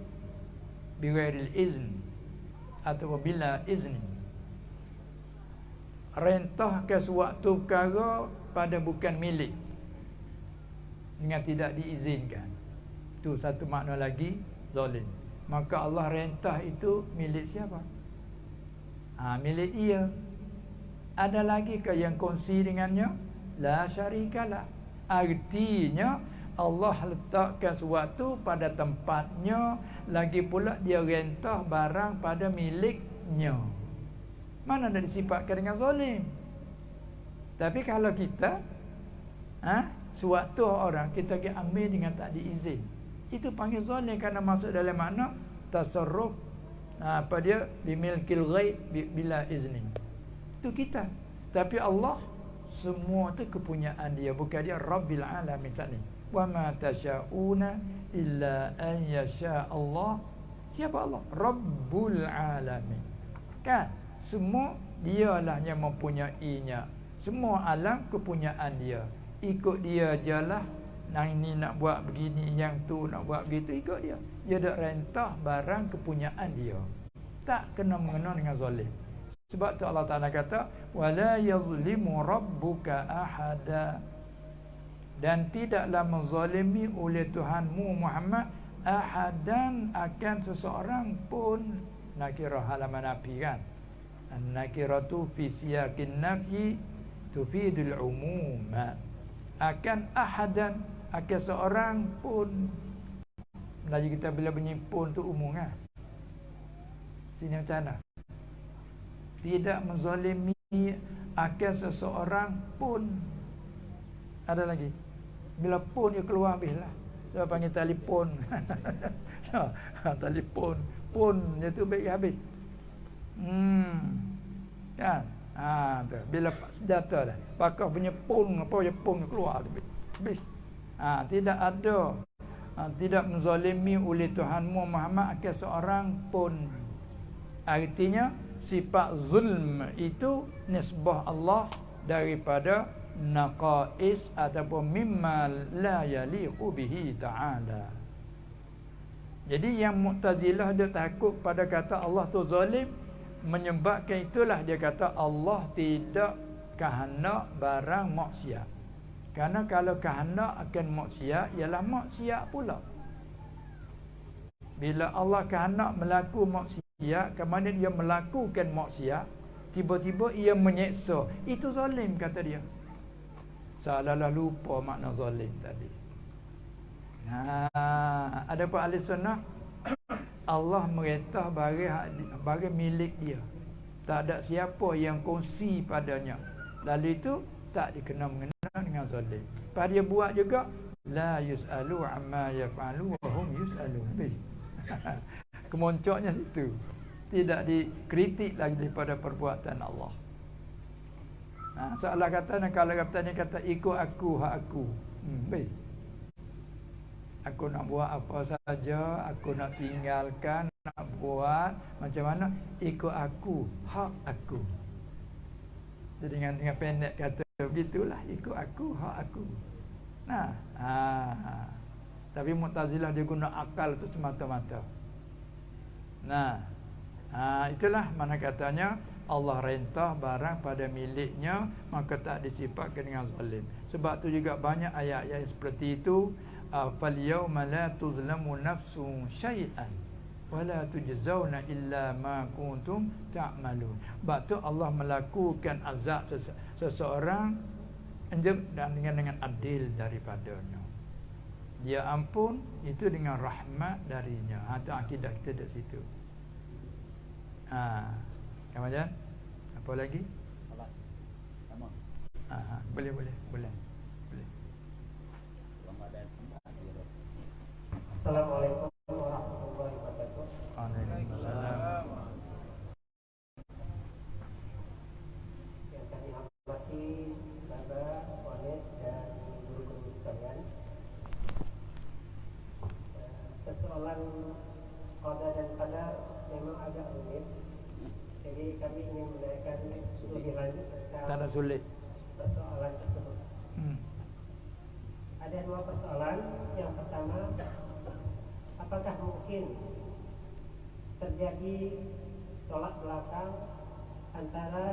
bi ghairil izn atau bila izni. Rentah ke suatu perkara pada bukan milik dengan tidak diizinkan. Itu satu makna lagi zalim. Maka Allah rentah itu milik siapa? Milik ia. Ada lagi ke yang kongsi dengannya? La syarikalah. Artinya Allah letakkan sesuatu pada tempatnya, lagi pula dia rentah barang pada miliknya. Mana ada disifatkan dengan zalim? Tapi kalau kita suatu orang kita pergi ambil dengan tak diizin, itu panggil zalim, kerana masuk dalam makna tasarruf bimilkil ghaib bila izni. Itu kita. Tapi Allah semua tu kepunyaan dia, bukan dia Rabbil Alamin tadi. Wa ma tasyauna illa an yasha Allah. Siapa Allah? Rabbul Alamin. Kan? Semua dialah yang mempunyainya. Semua alam kepunyaan dia. Ikut dia ajalah. Yang ini nak buat begini, yang tu nak buat begitu, ikut dia. Dia dak rentah barang kepunyaan dia. Tak kena mengenal dengan zalim. Sebab tu Allah Ta'ala kata wala yazlimu rabbuka ahada, dan tidaklah menzalimi oleh Tuhanmu Muhammad ahadan, akan seseorang pun. Nakirah halaman nafi kan. An-nakiratu fi siyaqin nafi tufidul umum. Akan ahadan, akan seorang pun. Melayu kita bila bunyi pun tu umum kan. Sini macam mana? Tidak menzalimi akan seseorang pun. Ada lagi. Bila pun dia keluar habislah. Saya panggil telefon. Telefon pun dia tu baik habis. Kan? Tu. Bila senjata dah. Pakai punya pun, apa je pun keluar habis. Tidak ada. Tidak menzalimi oleh Tuhanmu Muhammad akan seorang pun. Artinya sifat zulm itu nisbah Allah daripada naqais ataupun mimma la yaliqu bihi ta'ala. Jadi yang Mu'tazilah dia takut pada kata Allah tu zalim, menyebabkan itulah dia kata Allah tidak kehendak barang maksiat. Karena kalau kehendak akan maksiat ialah maksiat pula. Bila Allah kehendak melaku maksiat, kemudian dia melakukan maksiat, tiba-tiba ia menyeksa, itu zalim kata dia. Salah lupa makna zalim tadi. Ada pun ahli sunnah, Allah merintah barang milik dia. Tak ada siapa yang kongsi padanya. Lalu itu tak dikenal mengenal dengan zalim. Pada dia buat juga la yusalu amma yaf'alu wa hum yusalun. Kemoncoknya situ. Tidak dikritik lagi daripada perbuatan Allah. Seolah kata kalau kata kata ikut aku hak aku. Baik. Aku nak buat apa saja, aku nak tinggalkan, nak buat macam mana, ikut aku, hak aku. Jadi dengan pendek kata begitulah, ikut aku, hak aku. Tapi Mu'tazilah dia guna akal tu semata-mata. Itulah mana katanya Allah rentah barang pada miliknya, maka tak disifatkan dengan zalim. Sebab tu juga banyak ayat-ayat seperti itu. Fal yawma la tuzlamu nafsun syai'an wa la tujzauna illa ma kuntum ta'malun. Sebab tu Allah melakukan azab seseorang dan dengan adil daripadanya. Dia ampun itu dengan rahmat darinya. Itu akidah kita di situ. Kemudian apa lagi? Sama. Boleh. Assalamualaikum warahmatullahi wabarakatuh. Waalaikumsalam. Yang kami hormati Bapak, Walid dan guru-guru sekalian. Persoalan qada dan qadar memang agak rumit. Jadi kami ingin menanyakan lebih lanjut tentang sulit. persoalan tersebut. Ada dua persoalan. Yang pertama, apakah mungkin terjadi tolak belakang antara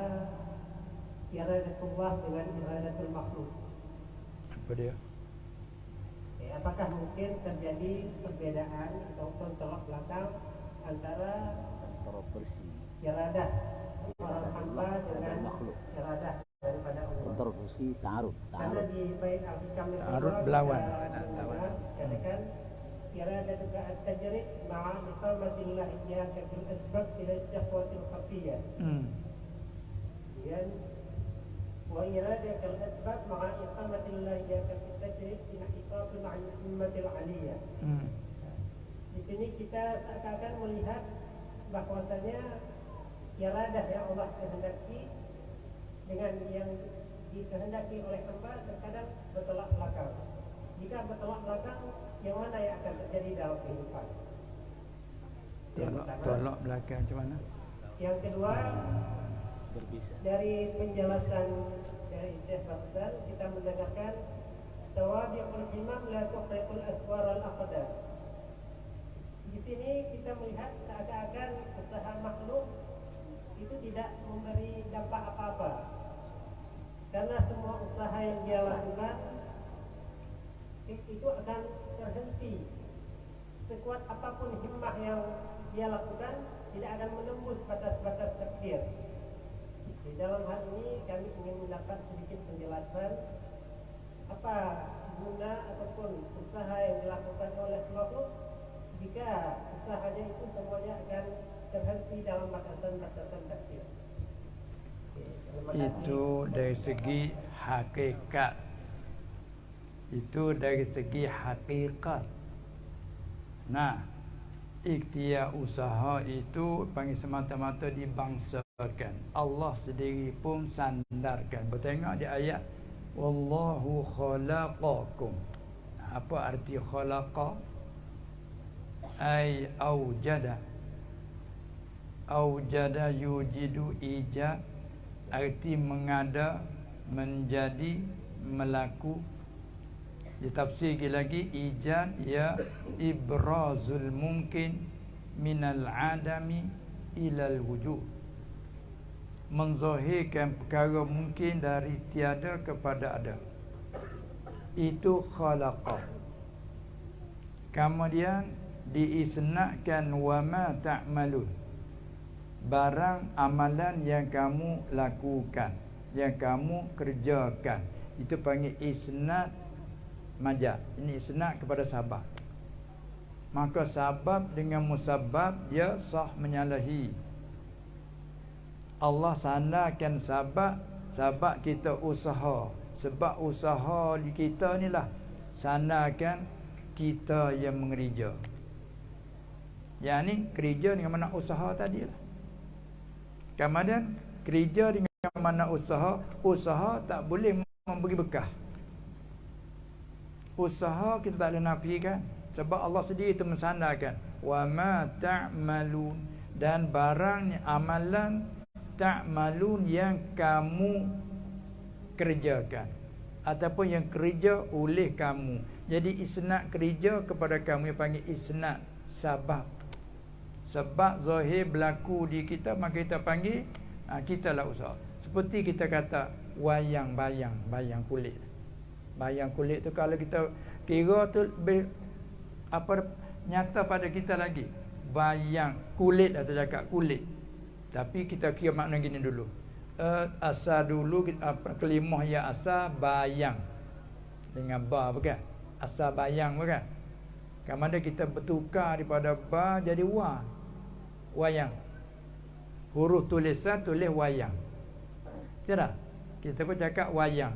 iradatullah dengan iradatul makhluk? Apa dia? Apakah mungkin terjadi perbedaan ataupun tolak belakang antara Kontroversi iradah orang hamba dengan iradah daripada Allah? Kontroversi ta'arud. Karena di bait al-hikam Ta'arud berlawan. katakan iradah juga at-tajrid ma'a iqamatillah iyyaka bil asbab ila syahwatil khafiyah. Kemudian wa iradah kal asbab ma'a iqamatillah iyyaka bil tajrid ila iqamatil ma'al aliyah. Di sini kita akan melihat bahwasanya iradah yang Allah kehendaki dengan yang dikehendaki oleh hamba terkadang bertolak belakang. Jika bertolak belakang, yang mana yang akan terjadi dalam kehidupan? Tolak belakang macam mana? Yang kedua, berbisa. dari penjelasan dari Syekh Fauzan kita mendengarkan tawabi'ul imam la tuqriqul aswar al-aqdar. Di sini kita melihat seakan-akan usaha makhluk itu tidak memberi dampak apa-apa, karena semua usaha yang dia lakukan itu akan terhenti. Sekuat apapun himmah yang dia lakukan, tidak akan menembus batas-batas takdir. Di dalam hal ini kami ingin mendapat sedikit penjelasan apa guna ataupun usaha yang dilakukan oleh makhluk jika usahanya itu semuanya akan terhenti dalam batasan-batasan takdir. Itu dari segi hakikat. Itu dari segi hakikat. Nah, ikhtiar usaha itu panggil semata-mata dibangsakan. Allah sendiri pun sandarkan. Bertengok di ayat wallahu khalaqakum. Apa arti khalaqa? Ai aujada. Aujada yujidu ijad, arti mengada, menjadi, melaku. Ditafsir lagi ijad ya ibrazul mungkin minal adami ilal wujud, menzahirkan perkara mungkin dari tiada kepada ada. Itu khalaqa. Kemudian diisnadkan wa ma ta'malun, barang amalan yang kamu lakukan, yang kamu kerjakan. Itu panggil isnad majaz. Ini isnad kepada sabab. Maka sabab dengan musabab dia sah menyalahi. Allah sandarkan sabab, sabab kita usaha. Sebab usaha di kita ni lah sandarkan kita yang mengerja. Yang ni kerja dengan mana usaha tadi lah. Kemudian kerja dengan mana usaha, usaha tak boleh memberi bekah. Usaha kita tak boleh nafikan, sebab Allah sendiri itu mensandarkan wa ma ta'malun, dan barang amalan ta'malun yang kamu kerjakan ataupun yang kerja oleh kamu. Jadi isnad kerja kepada kamu yang panggil isnad sabab. Sebab zahir berlaku di kita, maka kita panggil kita lah usaha. Seperti kita kata wayang bayang, bayang kulit. Bayang kulit tu kalau kita kira tu lebih apa nyata pada kita lagi. Bayang kulit atau cakap kulit. Tapi kita kira makna gini dulu. Asal dulu kelimah ya asal bayang dengan ba bukan? Asal bayang bukan? Kemudian kita bertukar daripada ba jadi wa. Wayang. Huruf tulisan tulis wayang. Tidak? Kita pun cakap wayang.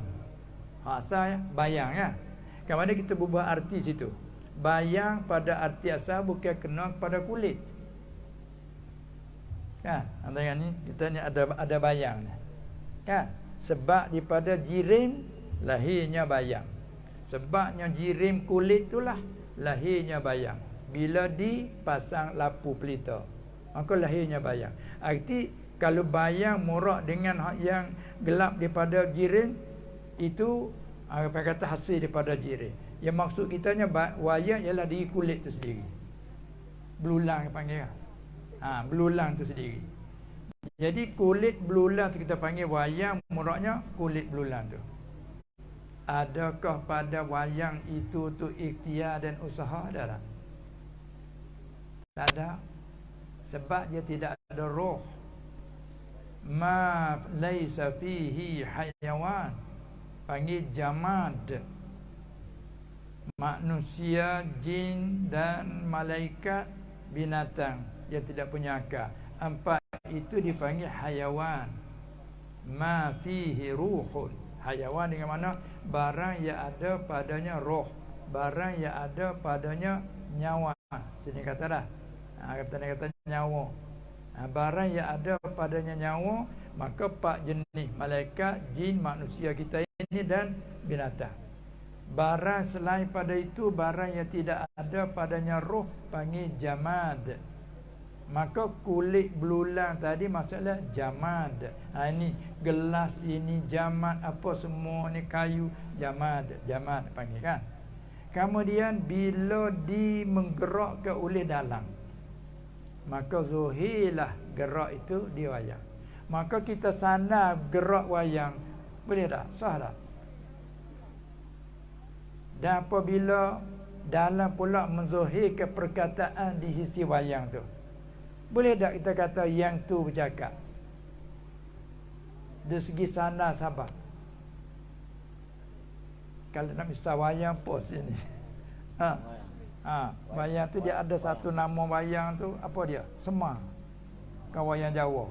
Asal bayang ya. Kemudian kita berubah arti situ. Bayang pada arti asal bukan kena pada kulit. Kan? Antara ni kita ni ada bayang. Kan? Sebab daripada jirim lahirnya bayang. Sebabnya jirim kulit itulah lahirnya bayang. Bila dipasang lapu pelita, maka lahirnya bayang. Arti kalau bayang murak dengan yang gelap daripada jirim, itu apa kata hasil daripada jirim. Yang maksud kitanya wayang ialah diri kulit tu sendiri. Belulang panggil. Belulang tu sendiri. Jadi kulit belulang tu kita panggil wayang, muraknya kulit belulang tu. Adakah pada wayang itu tu ikhtiar dan usaha? Ada tak? Tak ada. Sebab dia tidak ada roh. Ma laisa fihi hayawan, panggil jamad. Manusia, jin dan malaikat, binatang, dia tidak punya akal. Empat itu dipanggil hayawan. Ma fihi ruhun. Hayawan dengan mana? Barang yang ada padanya roh, barang yang ada padanya nyawa. Sini kata dah. Kata nyawa. Barang yang ada padanya nyawa, maka empat jenis, malaikat, jin, manusia kita ini dan binatang. Barang selain pada itu, barang yang tidak ada padanya roh, panggil jamad. Maka kulit belulang tadi maksudnya jamad. Ini gelas, ini jamad, apa semua ni kayu, jamad. Jamad panggil kan. Kemudian bila dimenggerakkan oleh dalam, maka zuhirlah gerak itu di wayang. Maka kita sana gerak wayang, boleh tak? Sah tak? Dan apabila dalam pula menzahirkan perkataan di sisi wayang tu, boleh tak kita kata yang tu bercakap? Dari segi sana sabar. Kalau nak misal wayang pos ini. Wayang tu dia ada satu nama wayang tu, apa dia? Semar. Kan wayang Jawa.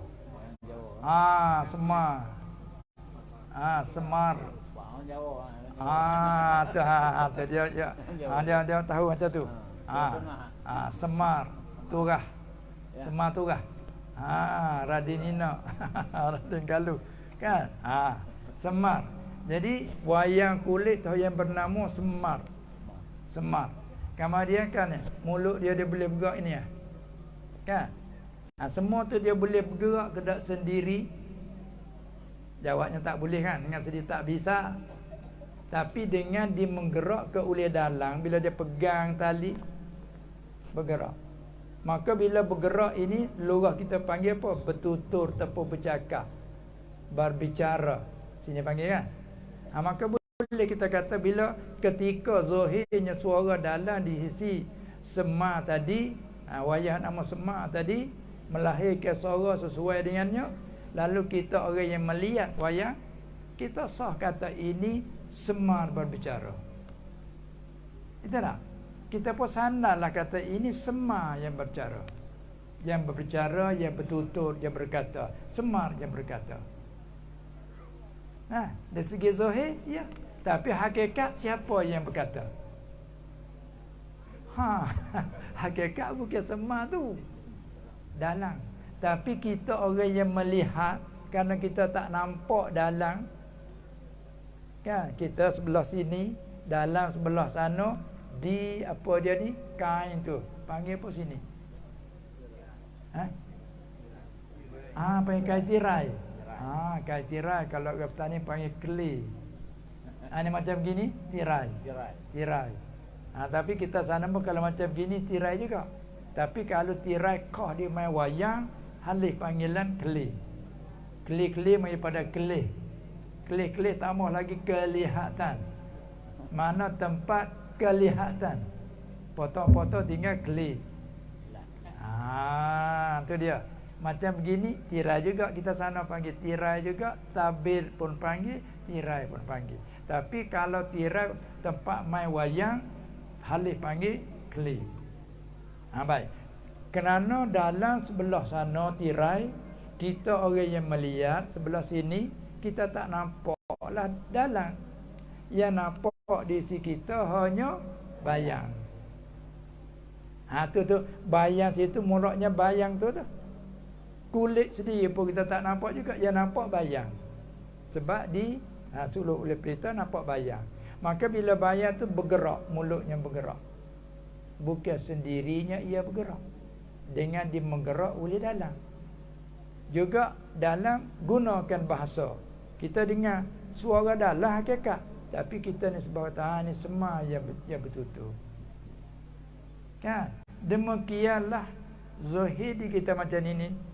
Semar. Semar. Tu dia tahu macam tu. Semar, turah. Semar turah. Radinina. Radin Galuh. Kan? Semar. Jadi wayang kulit tu yang bernama Semar. Semar. Kemudian kan mulut dia boleh bergerak ini ya. Kan? Semua tu dia boleh bergerak tidak sendiri. Jawabnya tak boleh kan? Dengan sendiri tak bisa. Tapi dengan dia menggerak ke oleh dalang, bila dia pegang tali bergerak. Maka bila bergerak ini, lurah kita panggil apa? Bertutur ataupun bercakap, berbicara. Sini panggil kan? Maka boleh kita kata bila ketika zahirnya suara dalam di sisi Semar tadi, wayang nama Semar tadi melahirkan suara sesuai dengannya, lalu kita orang yang melihat wayang, kita sah kata ini Semar berbicara. Itu tak? Kita pun sandarlah kata ini Semar yang berbicara. Yang berbicara, yang bertutur, yang berkata. Semar yang berkata. Dari segi zahir, ya. Tapi hakikat siapa yang berkata? Hakikat bukan Semar tu, dalang. Tapi kita orang yang melihat, kerana kita tak nampak dalang, kan? Kita sebelah sini, dalang sebelah sana, di apa dia ni? Kain tu. Panggil apa sini? Panggil kain tirai. Kain tirai. Kalau orang petani panggil keli. Ini macam gini, tirai. Tirai. Tapi kita sana pun kalau macam gini, tirai juga. Tapi kalau tirai kau dia main wayang, halih panggilan keli. Keli-keli daripada kelih. Kelih-kelih tambah lagi kelihatan. Mana tempat kelihatan. Potong-potong tinggal kelih. Tu dia. Macam begini, tirai juga kita sana panggil tirai juga. Tabir pun panggil, tirai pun panggil. Tapi kalau tirai tempat main wayang, halih panggil kelih. Baik. Kerana dalam sebelah sana tirai, kita orang yang melihat, sebelah sini kita tak nampaklah dalang. Yang nampak di sisi kita hanya bayang. Tu bayang situ, muraknya bayang tu. Kulit sendiri pun kita tak nampak juga, yang nampak bayang. Sebab di suluh oleh pelita nampak bayang. Maka bila bayang tu bergerak, mulutnya bergerak. Bukan sendirinya ia bergerak. Dengan dia menggerak oleh dalang. Juga dalam gunakan bahasa. Kita dengar suara dalam hakikat, tapi kita ni sebab ni Semar yang betul-betul. Kan? Demikianlah zahir di kita macam ini.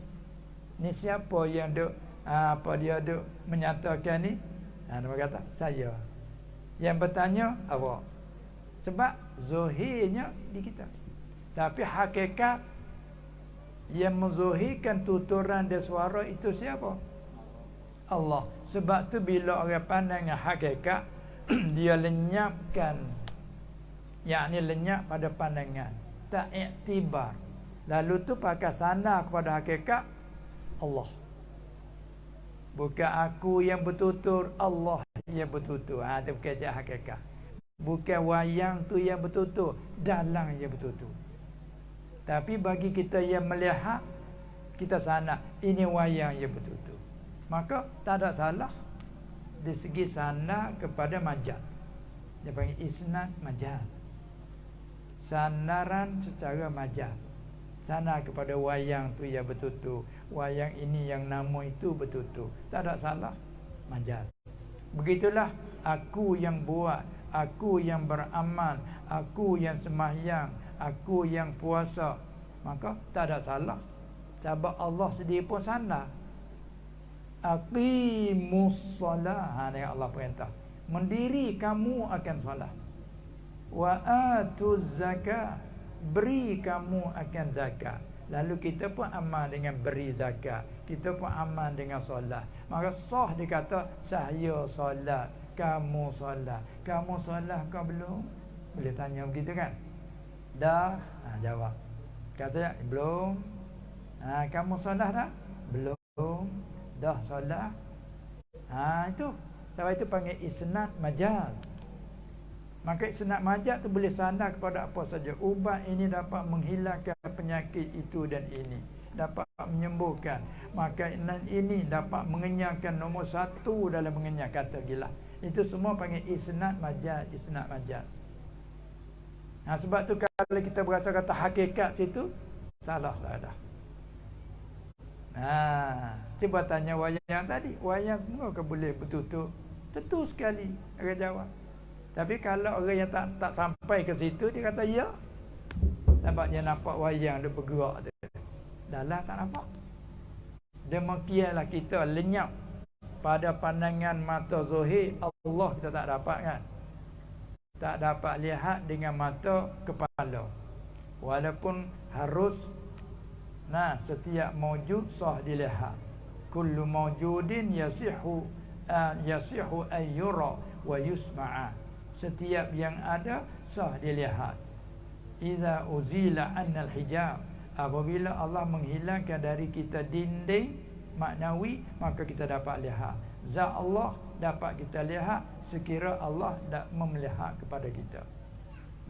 Ni siapa yang duk dia duk menyatakan ni? Dia kata saya. Yang bertanya awak. Sebab zahirnya di kita. Tapi hakikat yang menzahirkan tuturan dan suara itu siapa? Allah. Sebab tu bila orang pandang hakikat, dia lenyapkan, yakni lenyap pada pandangan, tak iktibar. Lalu tu pakai sana kepada hakikat Allah. Bukan aku yang bertutur, Allah yang bertutur. Itu bukan hakikat. Bukan wayang tu yang bertutur, dalang yang bertutur. Tapi bagi kita yang melihat, kita sana ini wayang yang bertutur. Maka tak ada salah di segi sana kepada majaz. Dia panggil isnad majaz. Sandaran secara majaz. Sana kepada wayang tu yang bertutur. Wayang ini yang nama itu bertutur. Tak ada salah, majaz. Begitulah aku yang buat, aku yang beramal, aku yang sembahyang, aku yang puasa. Maka tak ada salah. Sebab Allah sendiri pun sandar. Aqimus solah. Dengan Allah perintah, mendiri kamu akan solat. Wa atuz zakat, beri kamu akan zakat. Lalu kita pun amal dengan beri zakat, kita pun amal dengan solat. Maka sah dikata saya solat, kamu solat. Kamu solat kau belum? Boleh tanya begitu kan? Dah? Jawab. Kata belum. Kamu solat dah? Belum. Dah solat? Itu. Sebab itu panggil isnad majaz. Maka isnad majaz tu boleh sandar kepada apa saja. Ubat ini dapat menghilangkan penyakit itu dan ini, dapat menyembuhkan. Makanan ini dapat mengenyangkan nombor 1 dalam mengenyang, kata gila. Itu semua panggil isnad majaz, isnad majaz. Sebab tu kalau kita berasa kata hakikat situ, salah dah. Cuba tanya wayang tadi, wayang semua ke boleh betul-betul? Tentu sekali orang jawab. Tapi kalau orang yang tak sampai ke situ, dia kata ya. Sebab dia nampak wayang dia bergerak tu. Dalam tak nampak. Demikianlah kita lenyap pada pandangan mata zahir Allah, kita tak dapat kan. Tak dapat lihat dengan mata kepala. Walaupun harus setiap maujud sah dilihat. Kullu maujudin yasihu ayyura wa yusma'a. Setiap yang ada sah dilihat. Iza uzila annal hijab, apabila Allah menghilangkan dari kita dinding maknawi, maka kita dapat lihat. Zat Allah dapat kita lihat sekira Allah tak memelihat kepada kita.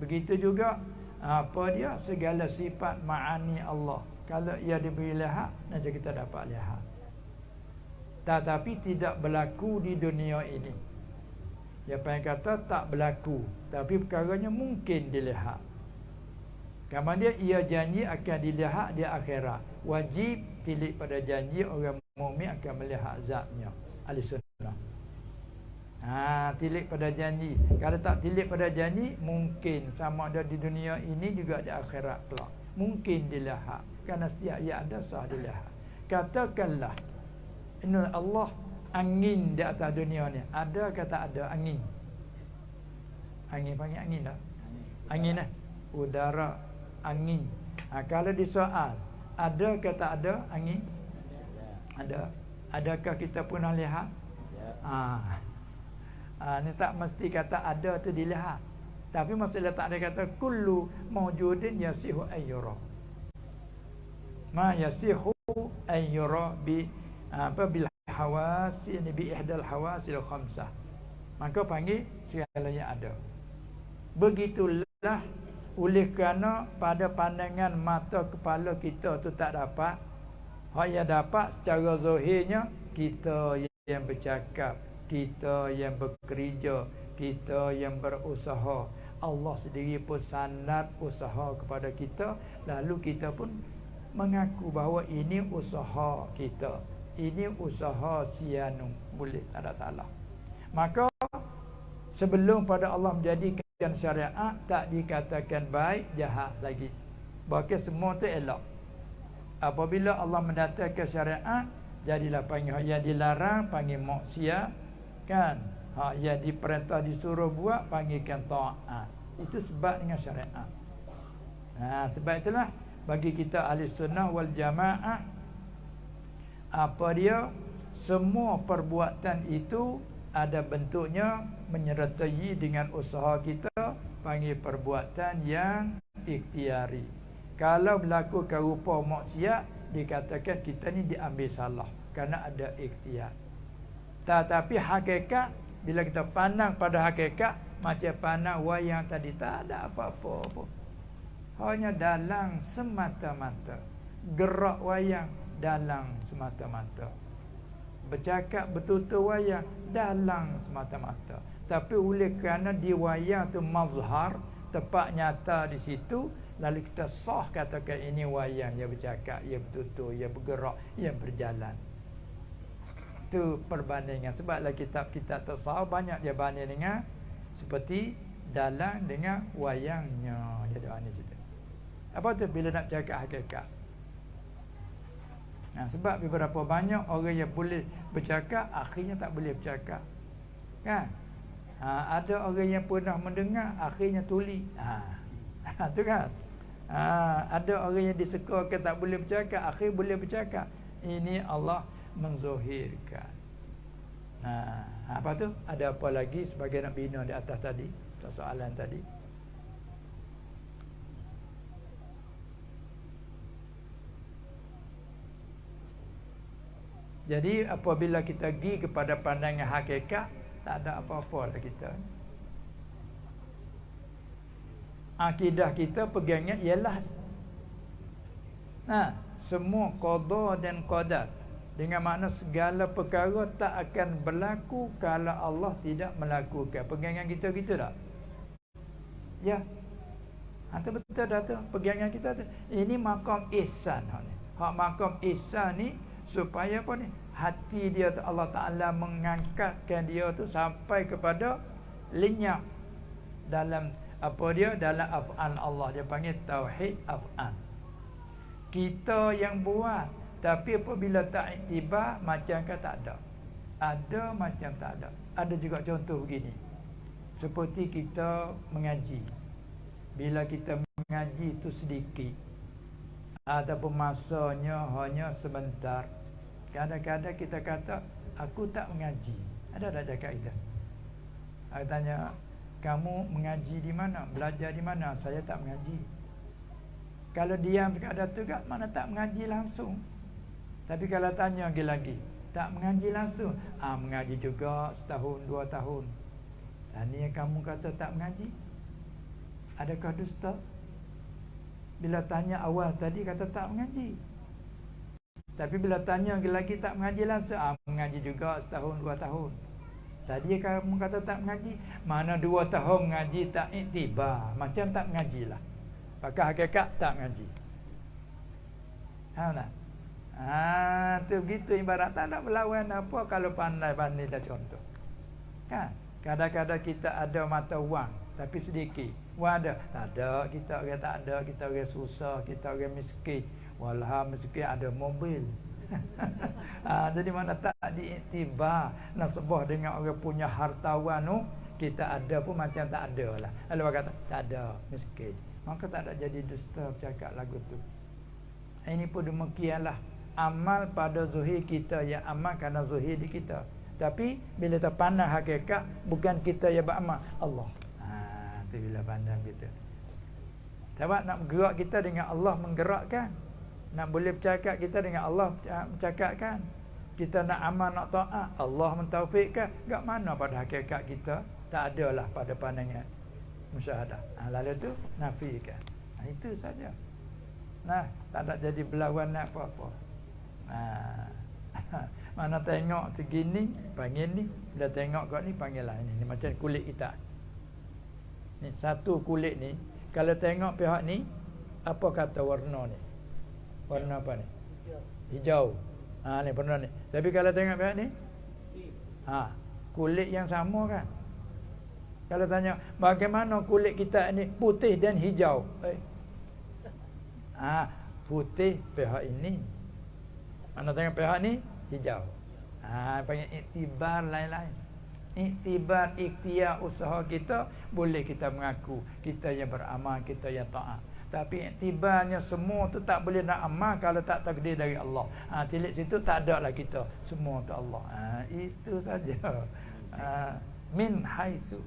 Begitu juga apa dia, segala sifat ma'ani Allah, kalau ia diberi lihat, nanti kita dapat lihat. Tetapi tidak berlaku di dunia ini. Dia pengen kata tak berlaku, tapi perkaranya mungkin dilihat. Kemudian ia janji akan dilihat di akhirat. Wajib tilik pada janji orang mukmin akan melihat zatnya. Ahli sunnah. Tilik pada janji. Kalau tak tilik pada janji, mungkin sama ada di dunia ini juga di akhirat kelak. Mungkin dilihat. Kerana setiap yang ada sah dilihat. Katakanlah, inna Allah, angin di atas dunia ni ada ke tak ada angin? Angin panggil angin tak? Angin udara, angin. Kalau disoal, ada ke tak ada angin? Ada. Adakah kita pernah lihat? Ni tak mesti kata ada tu dilihat. Tapi maksudnya tak ada kata kullu mawjudin yasihu ayyura. Ma yasihu ayyura bil hawasi, ini bi ihdal hawasil khamsah. Maka panggil segala yang ada. Begitulah, oleh kerana pada pandangan mata kepala kita tu tak dapat. Hak yang dapat secara zahirnya, kita yang bercakap, kita yang bekerja, kita yang berusaha. Allah sendiri pun sanad usaha kepada kita, lalu kita pun mengaku bahawa ini usaha kita, ini usaha sianu, boleh, tak ada salah. Maka sebelum pada Allah menjadikan syariat, tak dikatakan baik, jahat lagi. Bahkan semua tu elok. Apabila Allah mendatangkan syariat, jadilah panggil yang dilarang, panggil maksiat, kan? Yang diperintah disuruh buat, panggilkan ta'at. Itu sebab dengan syariat. Sebab itulah bagi kita ahli sunnah wal jamaah, apa dia, semua perbuatan itu ada bentuknya menyertai dengan usaha kita, panggil perbuatan yang ikhtiari. Kalau berlaku rupa maksiat, dikatakan kita ni diambil salah kerana ada ikhtiar. Tetapi hakikat, bila kita pandang pada hakikat, macam pandang wayang tadi, tak ada apa-apa pun. Hanya dalang semata-mata. Gerak wayang dalang semata-mata. Bercakap betul-betul wayang dalang semata-mata. Tapi oleh kerana di wayang tu mazhar, tempat nyata di situ, lalu kita sah katakan ini wayang, ia bercakap, ia betul-betul, ia bergerak, ia berjalan. Itu perbandingan. Sebablah kitab-kitab tasawuf banyak dia banding dengan seperti dalang dengan wayangnya. Jadi mana cerita. Apa tu bila nak cakap hakikat? Sebab beberapa banyak orang yang boleh bercakap, akhirnya tak boleh bercakap. Kan? Ada orang yang pernah mendengar, akhirnya tuli. Tu kan? Ada orang yang disekolkan tak boleh bercakap, akhir boleh bercakap. Ini Allah menzohirkan. Apa tu? Ada apa lagi sebagai nak bina di atas tadi? Soalan tadi. Jadi apabila kita pergi kepada pandangan hakikat, tak ada apa-apa lah kita. Akidah kita pegangnya ialah semua qada dan qadar. Dengan makna segala perkara tak akan berlaku kalau Allah tidak melakukan. Pegangan kita gitu tak? Ya. Itu betul dah tu. Pegangan kita tu. Ini maqam ihsan. Hak maqam ihsan ni supaya apa ni? Hati dia tu Allah Ta'ala mengangkatkan dia tu sampai kepada lenyap dalam apa dia? Dalam af'al Allah. Dia panggil tauhid af'al. Kita yang buat, tapi apabila tak iktibar, macam kan tak ada. Ada macam tak ada. Ada juga contoh begini. Seperti kita mengaji. Bila kita mengaji itu sedikit, ataupun masanya hanya sebentar. Kadang-kadang kita kata, aku tak mengaji. Ada tak cakap kita? Aku tanya, kamu mengaji di mana? Belajar di mana? Saya tak mengaji. Kalau diam dekat tu kat mana tak mengaji langsung. Tapi kalau tanya lagi, tak mengaji langsung. Mengaji juga setahun, 2 tahun. Dan ni yang kamu kata tak mengaji? Adakah dusta? Bila tanya awal tadi kata tak mengaji. Tapi bila tanya lagi tak mengaji langsung, mengaji juga setahun, 2 tahun. Tadi kamu kata tak mengaji, mana 2 tahun mengaji tak iktibar, macam tak mengajilah. Pakai hakikat tak mengaji. Faham tak? Tu begitu ibarat tak nak berlawan apa kalau pandai-pandai dah contoh. Kan? Kadang-kadang kita ada mata wang tapi sedikit. Wang ada? Tak ada. Kita orang tak ada, kita orang susah, kita orang miskin. Walau miskin ada mobil. Jadi mana tak diiktibar nasabah dengan orang punya hartawan tu, kita ada pun macam tak ada lah. Lalu kata tak ada, miskin. Maka tak ada jadi dusta bercakap lagu tu. Ini pun demikianlah. Amal pada zuhir kita yang amal kerana zuhir di kita. Tapi bila kita pandang hakikat, bukan kita yang beramal, Allah. Tu bila pandang kita. Sebab nak bergerak kita dengan Allah menggerakkan. Nak boleh bercakap kita dengan Allah bercakapkan. Kita nak amal, nak taat, Allah mentaufikkan. Gak mana pada hakikat kita? Tak adalah pada pandangan musyahadah. Lalu tu nafikan. Itu saja. Tak ada jadi berlawan nak apa-apa. Mana tengok segini panggil ni, bila tengok kat ni panggil lah ini macam kulit kita. Ni satu kulit ni, kalau tengok pihak ni, apa kata warna ni? Warna apa ni? Hijau. Ni warna ni. Tapi kalau tengok pihak ni, kulit yang sama kan? Kalau tanya bagaimana kulit kita ni putih dan hijau? Putih pihak ini. Mana tengok pihak ni hijau. Panggil iktibar lain-lain. Iktibar ikhtiar usaha kita, boleh kita mengaku kita yang beramal, kita yang taat. Tapi iktibarnya semua tu tak boleh nak amal kalau tak takdir dari Allah. Tilik situ tak ada lah kita. Semua tu Allah. Itu saja. Min haitsu.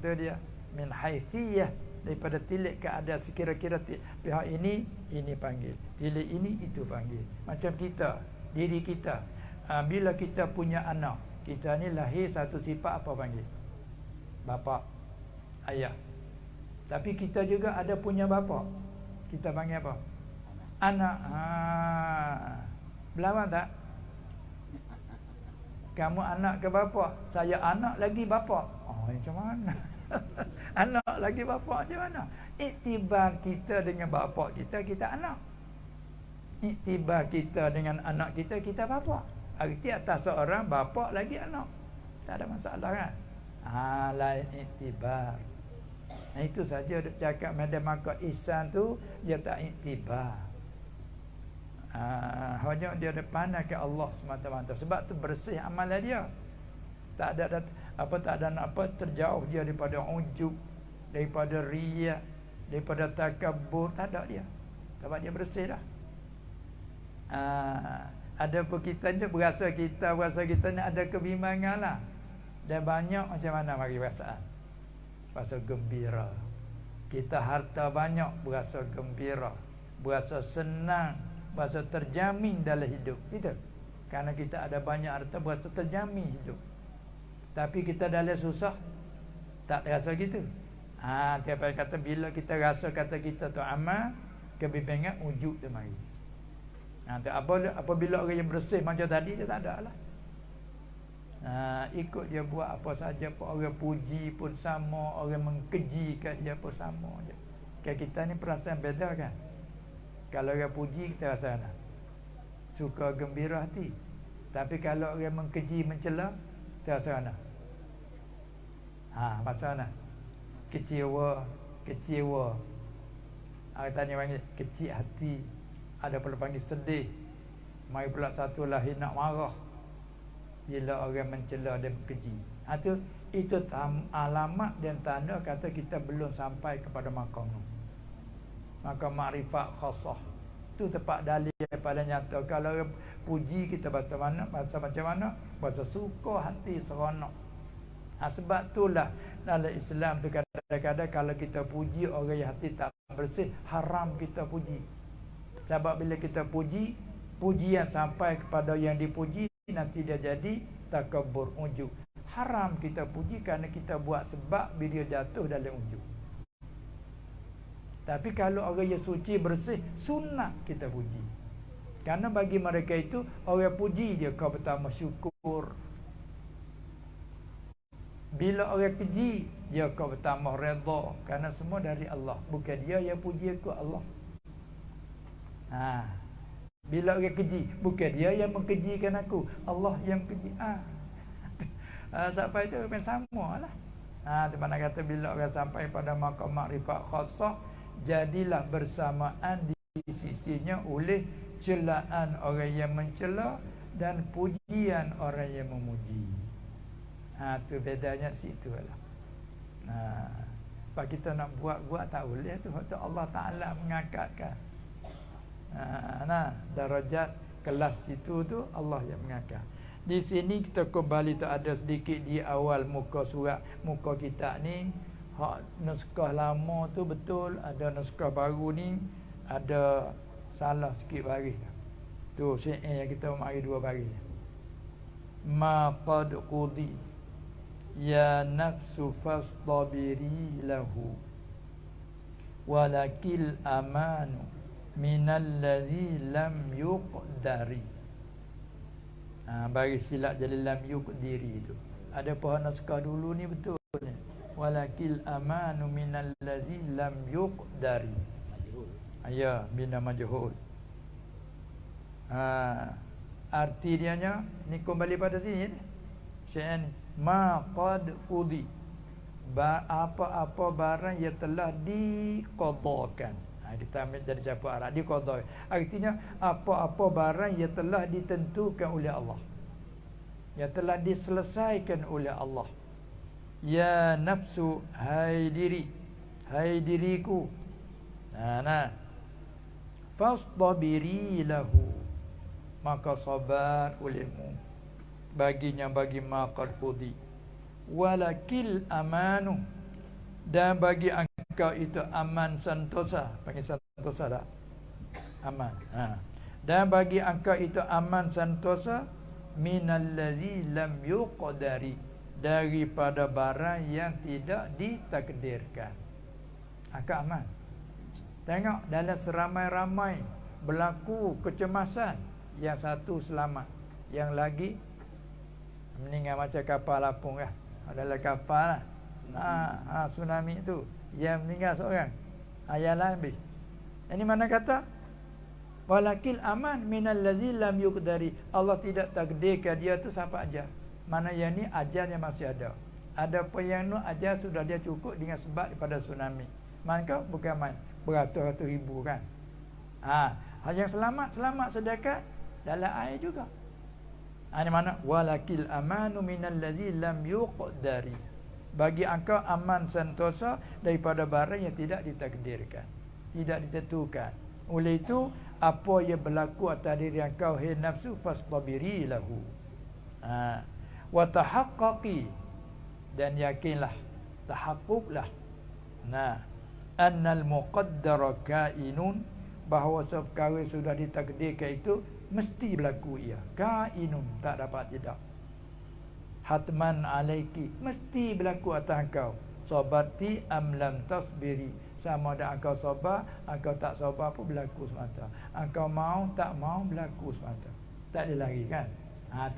Tu dia. Min haitsiyah. Daripada tilik keadaan sekira-kira pihak ini panggil. Tilik ini itu panggil. Macam kita, diri kita. Bila kita punya anak, kita ni lahir satu sifat apa panggil? Bapa, ayah. Tapi kita juga ada punya bapa. Kita panggil apa? Anak. Berlawan tak? Kamu anak ke bapa? Saya anak lagi bapa. Macam mana? Anak lagi bapa macam mana? Iktibar kita dengan bapa kita, kita anak. Iktibar kita dengan anak kita, kita bapa. Arti atas seorang bapa lagi anak. Tak ada masalah kan? Lain iktibar. Itu saja duk cakap madam maka ihsan tu dia tak iktibar. Hanya dia ada pandang ke Allah semata-mata. Sebab tu bersih amalan dia. Tak ada terjauh dia daripada ujub, daripada riya, daripada takabur, tak ada dia. Sebab dia bersih dah. Ada pun kita ni berasa kita ni ada kebimbangan lah. Dan banyak macam mana bagi perasaan. Rasa gembira. Kita harta banyak, berasa gembira, berasa senang, berasa terjamin dalam hidup kita. Karena kita ada banyak harta, berasa terjamin hidup. Tapi kita dalam susah, tak rasa gitu. Tiap hari kata bila kita rasa kata kita tu amal, kebimbangan wujud tu mari. Apabila orang yang bersih macam tadi, dia tak ada lah. Ikut dia buat apa saja pun, orang puji pun sama, orang mengkeji kat dia pun sama je. Kita ni perasaan beda kan. Kalau orang puji kita rasa nak suka gembira hati. Tapi kalau orang mengkeji mencela, kita rasa nak masa nak kecewa. Tanya panggil kecil hati. Ada pula panggil sedih. Mai pula satu lagi nak marah bila orang mencela dan keji. Itu alamat dan tanda kata kita belum sampai kepada maqam tu. Maka makrifat khassah tu tepat dalil pada nyata. Kalau orang puji kita bahasa macam mana, bahasa suka hati seronok. Sebab itulah dalam Islam tu kadang-kadang kalau kita puji orang yang hati tak bersih, haram kita puji. Sebab bila kita puji, pujian sampai kepada yang dipuji, nanti dia jadi takabur, ujub. Haram kita puji kerana kita buat sebab bila dia jatuh dalam ujub. Tapi kalau orang yang suci bersih, sunat kita puji. Kerana bagi mereka itu, orang puji dia kau pertama syukur. Bila orang keji, dia kau pertama redha. Kerana semua dari Allah. Bukan dia yang puji aku, Allah. Bila orang keji, bukan dia yang mengkejikan aku, Allah yang keji. Sampai itu memang sama lah. Di mana kata bila orang sampai pada maqam makrifat khassah, jadilah bersamaan di sisinya oleh celaan orang yang mencela dan pujian orang yang memuji. Tu bedanya situ lah. Sebab kita nak buat tak boleh tu. Allah Ta'ala mengangkatkan. Darajat kelas itu tu Allah yang mengangkat. Di sini kita kembali tu ada sedikit di awal muka surat, muka kitab ni. Hak naskah lama tu betul, ada naskah baru ni ada salah sikit baris. Tu syair yang kita mari dua baris. Ma qad qudi ya nafsu fastabiri lahu walakil amanu minallazi lam yuqdari. Bagi silap jadi lam yuqdiri tu. Ada pohon naskah dulu ni betul ni. Walakil amanu minallazi lam yuqdari. Ya, bina majhul. Arti dia ni kembali pada sini ni. Syair ni ma qad qudi. Apa-apa barang yang telah diqadakan. Ditamil dari campur Arab, diqadai. Artinya apa-apa barang yang telah ditentukan oleh Allah, yang telah diselesaikan oleh Allah. Ya nafsu, hai diri, hai diriku. Fastabiri lahu, maka sabar olehmu baginya, bagi maqad qudi. Walakil amanu, dan bagi engkau itu aman sentosa. Panggil sentosa tak? Aman. Dan bagi engkau itu aman sentosa minallazi lam yuqdari, daripada barang yang tidak ditakdirkan. Engkau aman. Tengok dalam seramai-ramai berlaku kecemasan, yang satu selamat, yang lagi meninggal macam kapal apung lah. Adalah kapal lah. Tsunami tu yang meninggal seorang, yang lain habis. Ini mana kata walakil aman minallazi lam yuqdari, Allah tidak takdirkan dia tu sampai ajar. Mana yang ni ajarnya masih ada. Ada apa yang nu ajar sudah dia cukup dengan sebab daripada tsunami. Maka bukan main beratus-ratus ribu kan. Yang selamat sedekat dalam air juga. Ini mana? Walakil amanu minal ladzi lam yuqdari. Bagi engkau aman sentosa daripada barang yang tidak ditakdirkan, tidak ditentukan. Oleh itu, apa yang berlaku atas diri engkau hai nafsu fastabiri lahu. Wa tahaqqaqi, dan yakinlah, tahaqquklah. Annal muqaddara kainun, bahawa perkara sudah ditakdirkan itu mesti berlaku ia. Kainun, tak dapat tidak. Hatman alaiki, mesti berlaku atas engkau. Sabarti am lam tasbiri, sama ada engkau sabar, engkau tak sabar pun berlaku semata. Engkau mau tak mau berlaku semata. Tak ada lagi kan.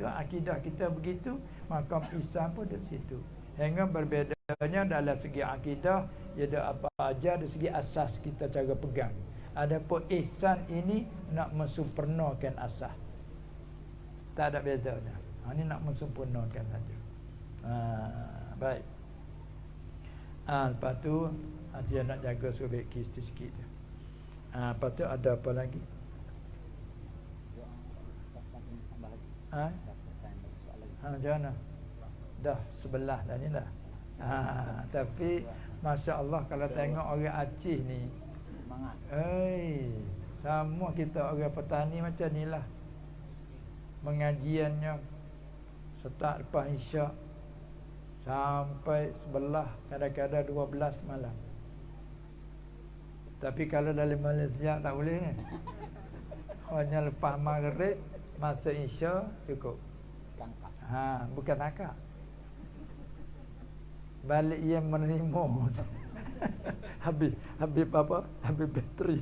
Tu akidah kita begitu. Makam Islam pun di situ. Hingga berbezanya dalam segi akidah, ada apa aja dari segi asas kita cara pegang. Adapun ihsan ini nak mensempurnakan asas. Tak ada bezanya. Ini nak mensempurnakan saja. Baik. Lepas tu dia nak jaga sobek sikit. Lepas tu ada apa lagi? Macam mana? Dah sebelah dah ni dah. Tapi Masya Allah kalau tengok orang Aceh ni, semangat. Sama kita orang petani macam ni lah. Mengajiannya start lepas isyak sampai sebelah, kadang-kadang 12 malam. Tapi kalau dalam Malaysia tak boleh ni. Hanya lepas maghrib masa isyak cukup. Bukan akak. Balik ia menerima. habis apa? Habis bateri.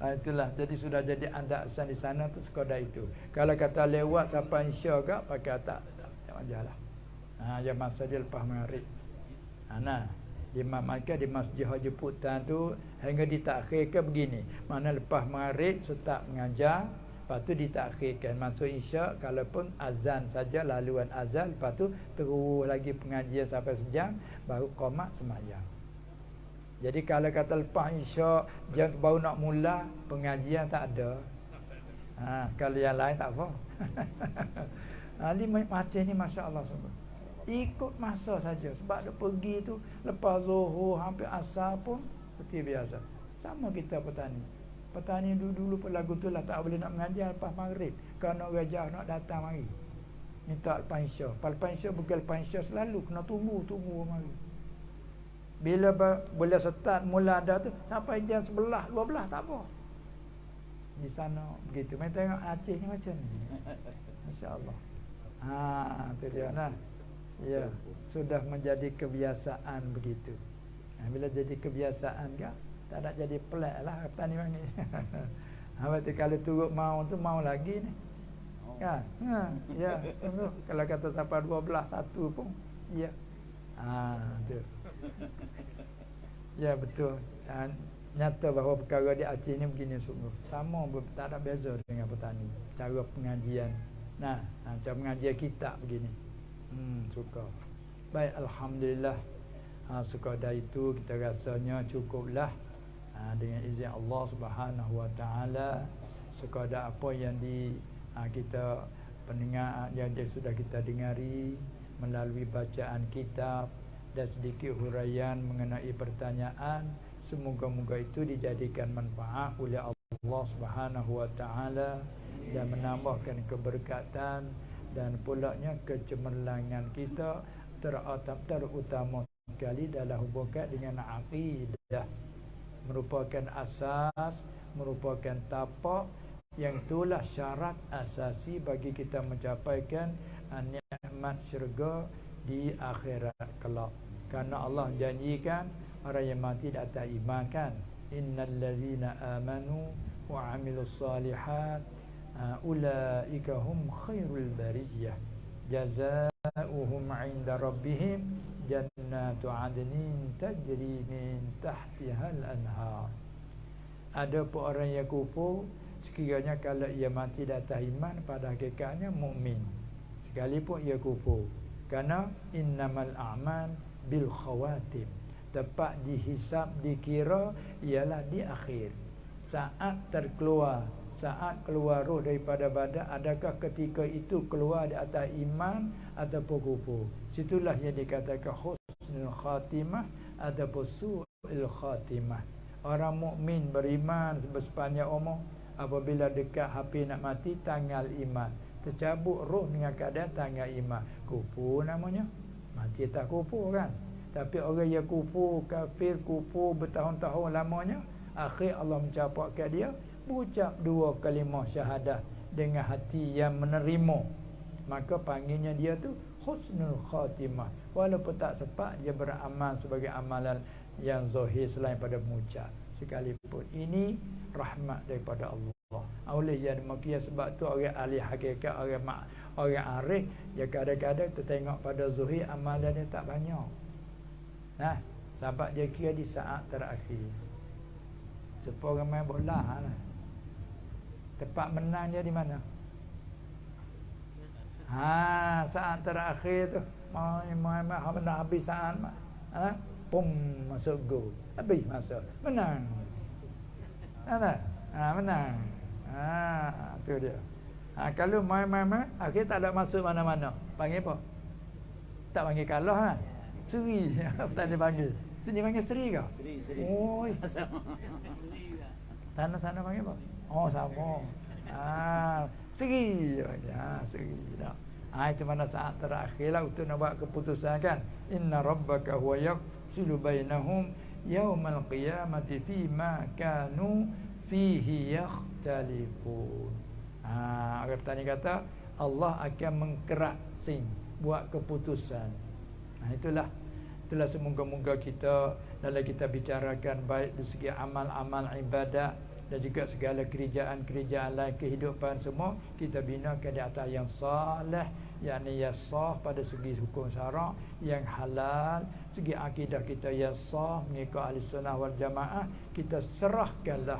Itulah, jadi sudah jadi andasan di sana tu sekadar itu. Kalau kata lewat sampai isyak ke pakai tak majalah. Yang masa dia lepas maghrib. Imam Malkan di Masjid Haji Putan tu hingga ditakhirkan begini. Mana lepas maghrib start mengajar, lepas tu ditakhirkan masuk isyak, kalau pun azan saja, laluan azan, lepas tu terus lagi pengajian sampai sejam, baru qomat sembahyang. Jadi kalau kata lepas isyak jam baru nak mula pengajian tak ada. Kalau yang lain tak apa. Macam ni masya-Allah semua. Ikut masa saja, sebab dia pergi tu lepas zuhur hampir asar pun seperti biasa. Sama kita petani. Petani dulu pun lagu tu lah tak boleh nak mengajar lepas maghrib. Kerana orang jauh nak datang mari. Minta lepas isyak. Lepas isyak bukan lepas isyak selalu kena tunggu mari. Bila boleh start mula dah tu sampai jam 11, 12 tak apa. Di sana begitu. Main tengok Aceh ni macam ni. Masya-Allah. Tu dia nah. Ya, sudah menjadi kebiasaan begitu. Bila jadi kebiasaan kan, tak nak jadi pelik lah petani ni. Berarti kalau turut mau tu mau lagi ni. Kan? Ya, tunggu. Kalau kata sampai 12, 1 pun ya. Tu. Ya betul. Nyata bahawa perkara di Aceh ni begini sungguh. Sama, tak ada beza dengan petani. Cara pengajian. Cara pengajian kita begini. Suka. Baik, alhamdulillah. Sekadar itu kita rasanya cukuplah. Dengan izin Allah Subhanahu Wa Taala, sekadar apa yang kita pendengar yang sudah kita dengari melalui bacaan kitab dan sedikit huraian mengenai pertanyaan, semoga-moga itu dijadikan manfaat oleh Allah Subhanahu Wa Taala dan menambahkan keberkatan dan pulaknya kecemerlangan kita terutama sekali dalam hubungan dengan akidah, merupakan asas, merupakan tapak yang itulah syarat asasi bagi kita mencapaikan nikmat syurga di akhirat kelak. Karena Allah janjikan orang yang mati di atas iman kan, innal ladzina amanu wa amilus solihat ulaika hum khairul bariyah jazaohum 'inda rabbihim jannatu 'adnin tajri min tahtihal anhar. Ada pun orang yang kufur, sekiranya kalau ia mati di atas iman, pada hakikatnya mukmin sekalipun ia kufur. Karena innamal a'mal bil khawatim, tepat dihisab, dikira ialah di akhir. saat terkeluar, saat keluar roh daripada badan, adakah ketika itu keluar di atas iman ataupun kufur. Situlah yang dikatakan husnul khatimah ataupun su'il khatimah. Orang mukmin beriman sepanjang umur, apabila dekat hampir nak mati, tanggal iman, tercabut roh dengan keadaan tanggal iman, kufur namanya. Mati tak kufur kan. Tapi orang yang kufur, kafir, kufur bertahun-tahun lamanya, akhir Allah mencampakkan dia berucap 2 kalimah syahadah dengan hati yang menerima, maka panggilnya dia tu husnul khatimah. Walaupun tak sempat dia beramal sebagai amalan yang zahir selain pada mengucap sekalipun. Ini rahmat daripada Allah. Oleh yang demikian, sebab tu orang ahli hakikat, orang arif, dia kadang-kadang tertengok pada zahir amalan dia tak banyak. Nah, sebab dia kira di saat terakhir. Supaya orang main bola lah. Tempat menang dia di mana? Saat terakhir tu. Main habis saat. Pum, masuk gol. Habis masa. Menang. Menang. Tu dia. Kalau main akhir tak ada masuk mana-mana. Panggil apa? Tak panggil kalah lah. Seri. Tak dia panggil. Sini panggil seri ke? Seri. Oi. Sana panggil apa? Oh, sama. Seri. Seri dah. Itu mana saat terakhirlah untuk nak buat keputusan kan. Inna rabbaka huwa yafsilu bainahum yaumal qiyamati fima kanu fihi yakhtalifun. Orang tadi kata Allah akan mengkerak sing buat keputusan. Itulah semoga-moga kita dalam kita bicarakan baik dari segi amal-amal ibadat dan juga segala kerjaan-kerjaan lain kehidupan semua, kita binakan di atas yang salih, yakni yang sah pada segi hukum syarak, yang halal, segi akidah kita yang sah mengikut ahli sunnah wal jamaah, kita serahkanlah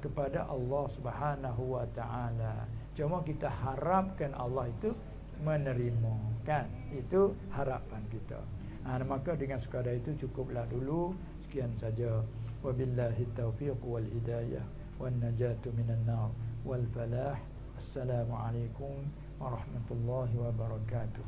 kepada Allah Subhanahu wa taala. Cuma kita harapkan Allah itu menerima, kan? Itu harapan kita. Maka dengan sekadar itu cukuplah dulu. Sekian saja. Wabillahi taufiq wal hidayah wan najatu minan nar wal falah. Assalamualaikum warahmatullahi wabarakatuh.